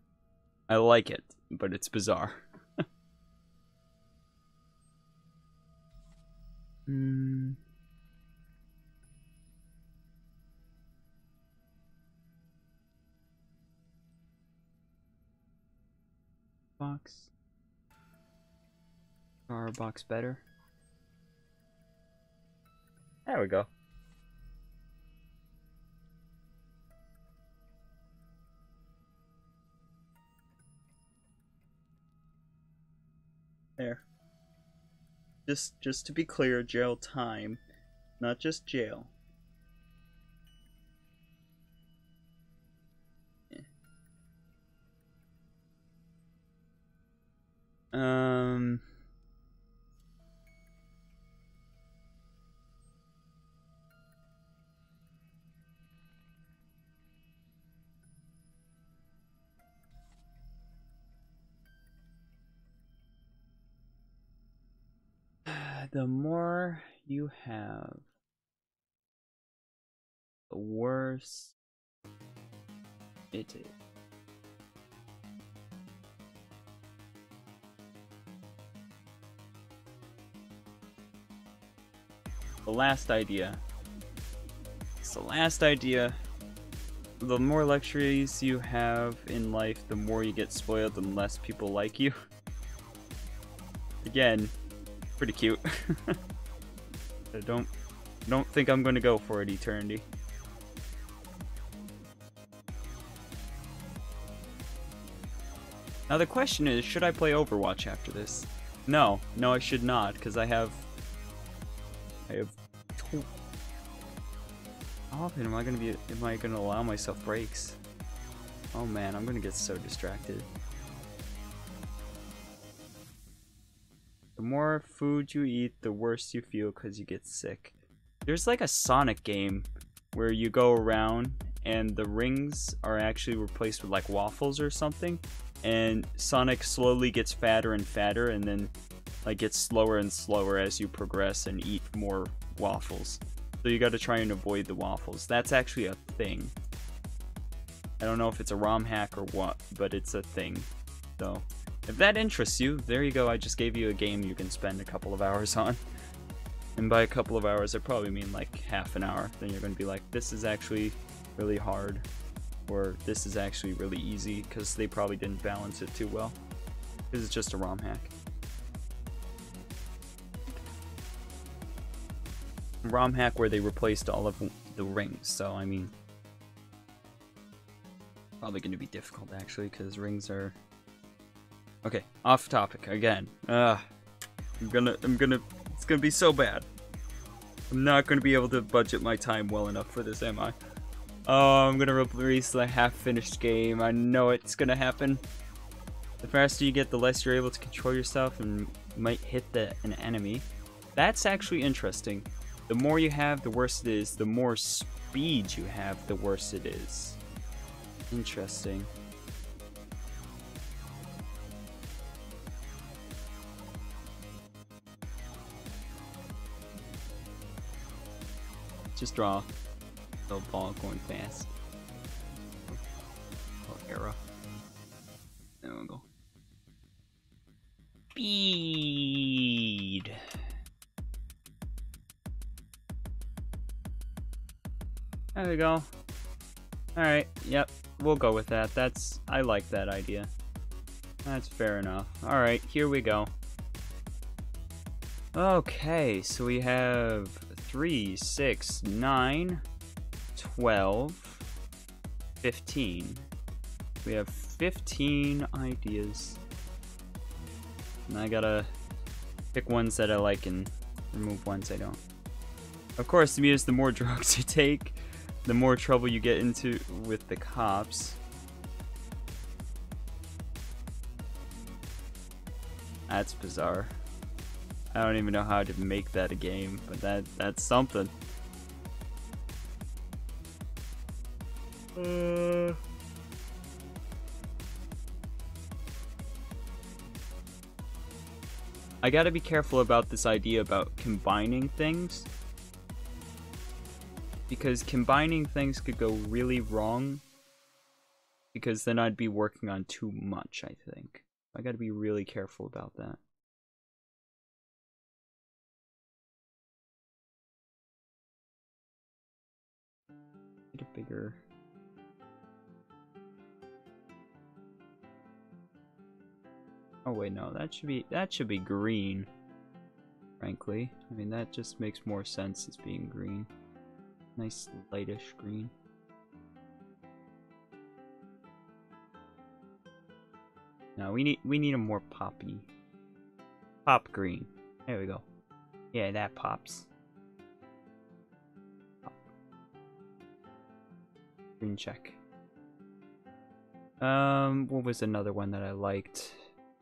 I like it, but it's bizarre. Box. Our box better. There we go. There. Just to be clear, jail time, not just jail. The more you have, the worse it is. The last idea. It's the last idea. The more luxuries you have in life, the more you get spoiled and less people like you. Again, pretty cute. I don't think I'm going to go for it eternity. Now the question is, should I play Overwatch after this? No, I should not, because I have how often am I gonna allow myself breaks? Oh man, I'm gonna get so distracted. The more food you eat, the worse you feel because you get sick. There's like a Sonic game where you go around and the rings are actually replaced with like waffles or something, and Sonic slowly gets fatter and fatter and then like gets slower and slower as you progress and eat more waffles. So you gotta try and avoid the waffles. That's actually a thing. I don't know if it's a ROM hack or what, but it's a thing. So if that interests you, there you go. I just gave you a game you can spend a couple of hours on. And by a couple of hours, I probably mean like half an hour. Then you're gonna be like, this is actually really hard, or this is actually really easy, because they probably didn't balance it too well. This is just a ROM hack. ROM hack where they replaced all of the rings, so I mean, probably going to be difficult actually, because rings are okay. Off topic again. It's gonna be so bad. I'm not gonna be able to budget my time well enough for this, am I? Oh, I'm gonna release the half-finished game. I know it's gonna happen. The faster you get, the less you're able to control yourself and might hit an enemy. That's actually interesting. The more you have, the worse it is. The more speed you have, the worse it is. Interesting. Just draw the ball going fast. Oh, arrow. There we go. Speed. There we go. Alright, yep, we'll go with that. I like that idea. That's fair enough. Alright, here we go. Okay, so we have 3, 6, 9, 12, 15. We have 15 ideas. And I gotta pick ones that I like and remove ones I don't. Of course, to me, the more drugs you take, the more trouble you get into with the cops. That's bizarre. I don't even know how to make that a game, but that's something. I gotta be careful about this idea about combining things, because combining things could go really wrong, because then I'd be working on too much, I think. I gotta be really careful about that. Get a bigger... Oh wait, no, that should be green. Frankly, I mean that just makes more sense as being green. Nice lightish green. No, we need a more poppy. Pop green. There we go. Yeah, that pops. Pop. Green check. What was another one that I liked?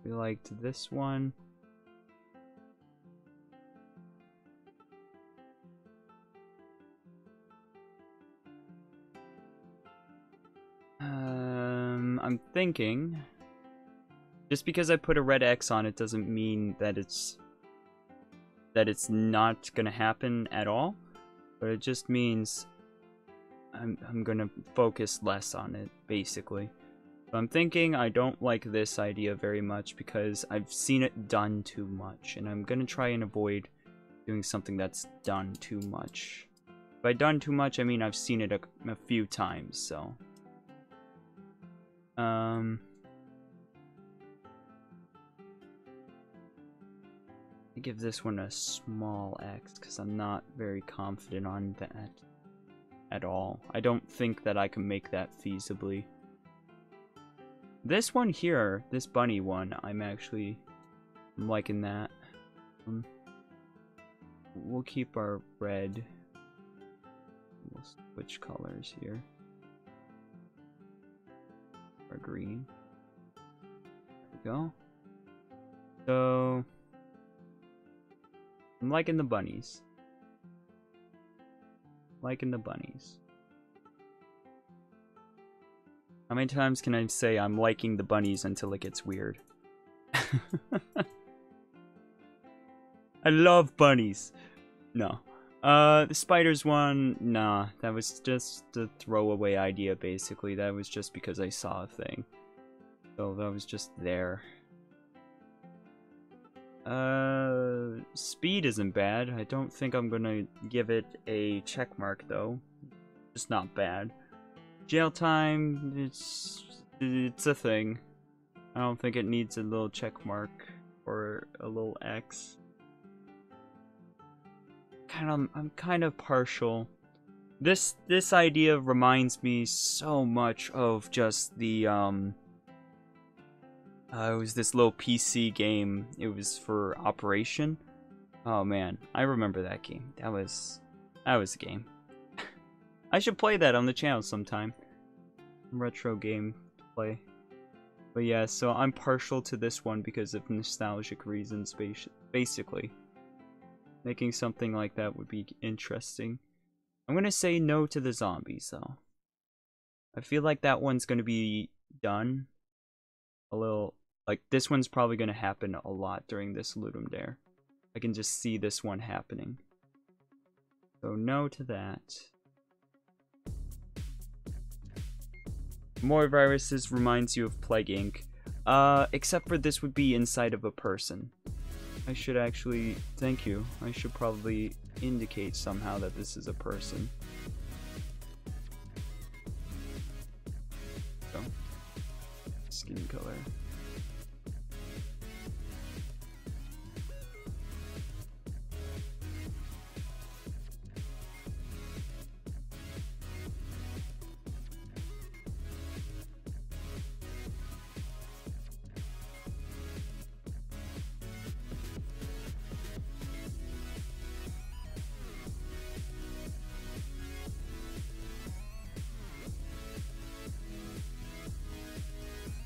We liked this one. I'm thinking, just because I put a red X on it doesn't mean that it's not gonna happen at all, but it just means I'm gonna focus less on it, basically. So I'm thinking I don't like this idea very much because I've seen it done too much, and I'm gonna try and avoid doing something that's done too much. By done too much, I mean I've seen it a few times, so. I give this one a small X because I'm not very confident on that at all. I don't think that I can make that feasibly. This one here, this bunny one, I'm liking that. We'll keep our red. We'll switch colors here. Our green. There we go. So I'm liking the bunnies. Liking the bunnies. How many times can I say I'm liking the bunnies until it gets weird? I love bunnies. No. The spiders one, nah. That was just a throwaway idea, basically. That was just because I saw a thing. So that was just there. Speed isn't bad. I don't think I'm gonna give it a check mark, though. It's not bad. Jail time, it's a thing. I don't think it needs a little check mark or a little X. I'm kind of partial. This idea reminds me so much of just the it was this little PC game. It was for Operation. Oh man, I remember that game. That was a game. I should play that on the channel sometime. Retro game to play. But yeah, so I'm partial to this one because of nostalgic reasons, basically. Making something like that would be interesting. I'm gonna say no to the zombies, though. I feel like that one's gonna be done a little... Like, this one's probably gonna happen a lot during this Ludum Dare. I can just see this one happening. So no to that. More viruses reminds you of Plague Inc. Except for this would be inside of a person. I should actually, thank you. I should probably indicate somehow that this is a person. skin color.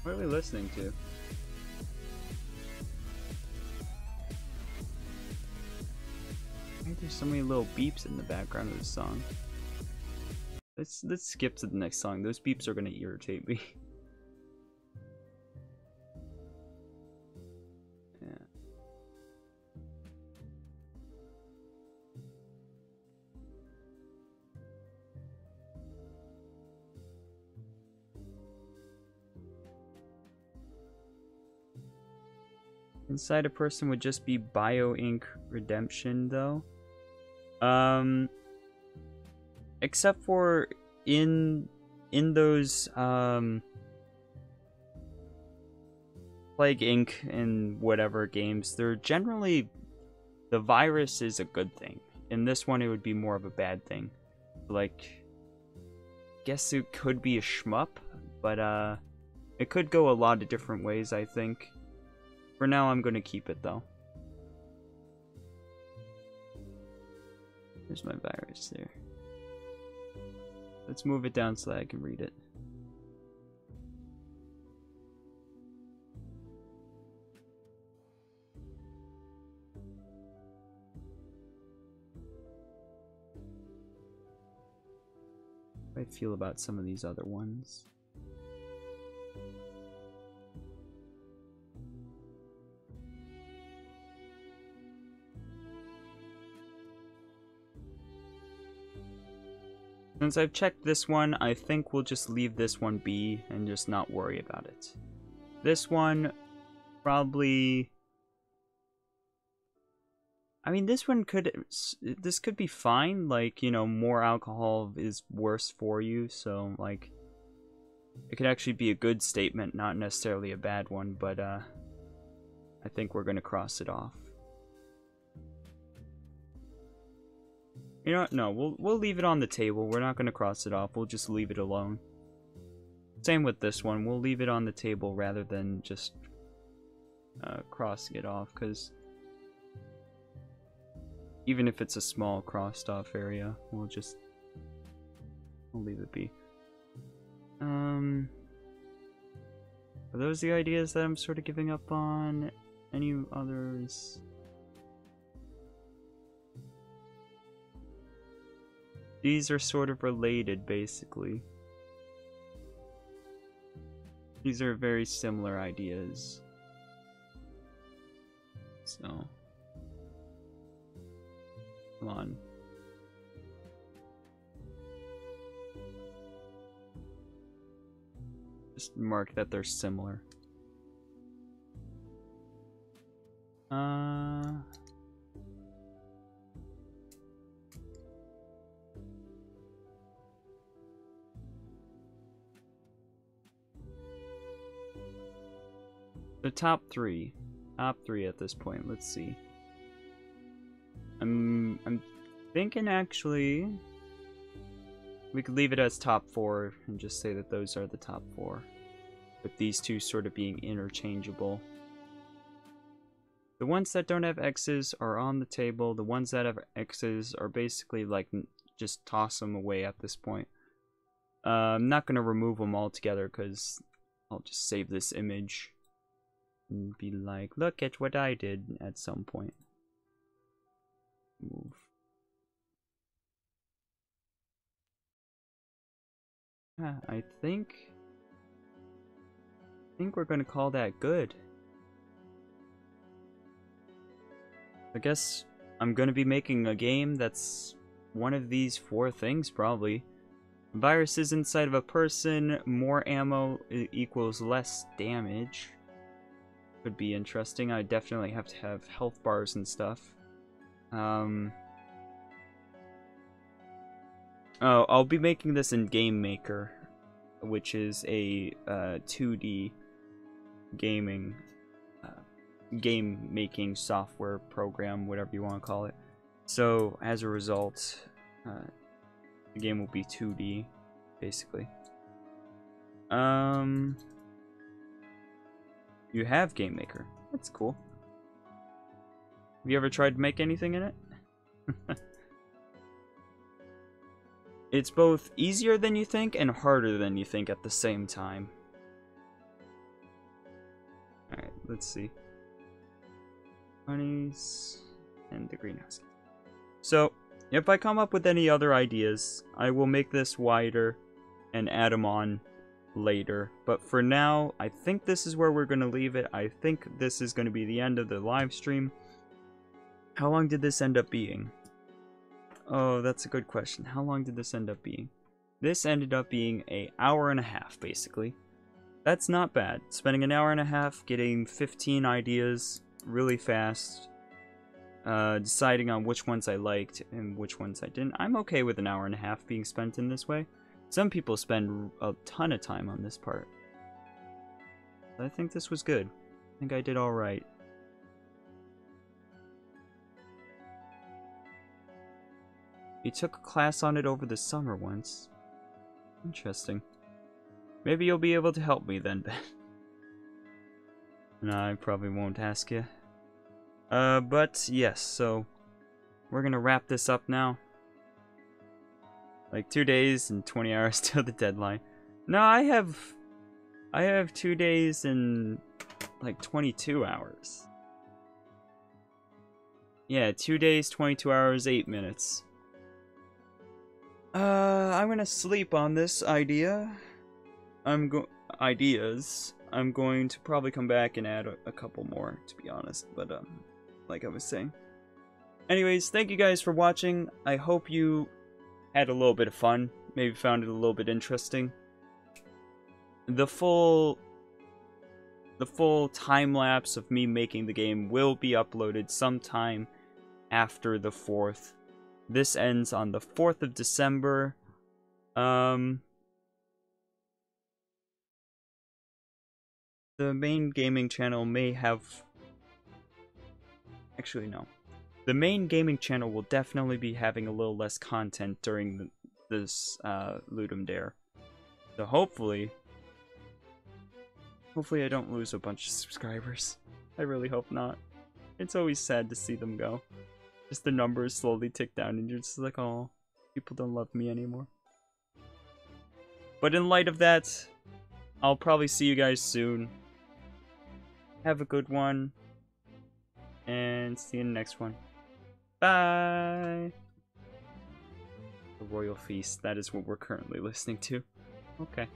What are we listening to? I think there's so many little beeps in the background of the song. Let's skip to the next song. Those beeps are gonna irritate me. Yeah. Inside a person would just be Bio-Ink Redemption, though. Except for in those Plague Inc. and whatever games, they're generally, the virus is a good thing. In this one, it would be more of a bad thing. Like, guess it could be a shmup, but it could go a lot of different ways, I think. For now, I'm gonna keep it though. There's my virus there. Let's move it down so that I can read it. How do I feel about some of these other ones? Since I've checked this one, I think we'll just leave this one be and just not worry about it. This one, probably... I mean, this one could... This could be fine, like, you know, more alcohol is worse for you, so, like... It could actually be a good statement, not necessarily a bad one, but, I think we're gonna cross it off. You know what? No, we'll leave it on the table. We're not going to cross it off. We'll just leave it alone. Same with this one. We'll leave it on the table rather than just crossing it off, because even if it's a small crossed off area, we'll leave it be. Are those the ideas that I'm sort of giving up on? Any others? These are sort of related, basically. These are very similar ideas. So, come on. Just mark that they're similar. The top three at this point. Let's see. I'm thinking actually we could leave it as top 4 and just say that those are the top 4, with these two sort of being interchangeable. The ones that don't have X's are on the table. The ones that have X's are basically like just toss them away at this point. I'm not gonna remove them all together because I'll just save this image and be like, look at what I did at some point. Move. I think we're gonna call that good. I guess I'm gonna be making a game that's one of these 4 things, probably. Viruses inside of a person, more ammo equals less damage. Could be interesting. I definitely have to have health bars and stuff. Oh, I'll be making this in Game Maker, which is a 2D gaming, game making software program, whatever you want to call it. So as a result, the game will be 2D, basically. You have Game Maker. That's cool. Have you ever tried to make anything in it? It's both easier than you think and harder than you think at the same time. Alright, let's see. Honeys and the greenhouse. So, if I come up with any other ideas, I will make this wider and add them on later. But for now, I think this is where we're going to leave it. I think this is going to be the end of the live stream. How long did this end up being? Oh, that's a good question. How long did this end up being? This ended up being an hour and a half, basically. That's not bad. Spending an hour and a half, getting 15 ideas really fast, deciding on which ones I liked and which ones I didn't. I'm okay with an hour and a half being spent in this way. Some people spend a ton of time on this part. I think this was good. I think I did alright. You took a class on it over the summer once. Interesting. Maybe you'll be able to help me then, Ben. No, I probably won't ask you. But yes, so we're gonna wrap this up now. Like 2 days and 20 hours till the deadline. No, I have 2 days and like 22 hours. Yeah, 2 days, 22 hours, 8 minutes. I'm gonna sleep on this idea. I'm going to probably come back and add a couple more, to be honest. But like I was saying. Anyways, thank you guys for watching. I hope you had a little bit of fun. Maybe found it a little bit interesting. The full time lapse of me making the game will be uploaded sometime after the 4th. This ends on the 4th of December. The main gaming channel may have... Actually, no. The main gaming channel will definitely be having a little less content during this Ludum Dare. So hopefully I don't lose a bunch of subscribers. I really hope not. It's always sad to see them go. Just the numbers slowly tick down and you're just like, oh, people don't love me anymore. But in light of that, I'll probably see you guys soon. Have a good one. And see you in the next one. Bye! The Royal Feast, that is what we're currently listening to. Okay.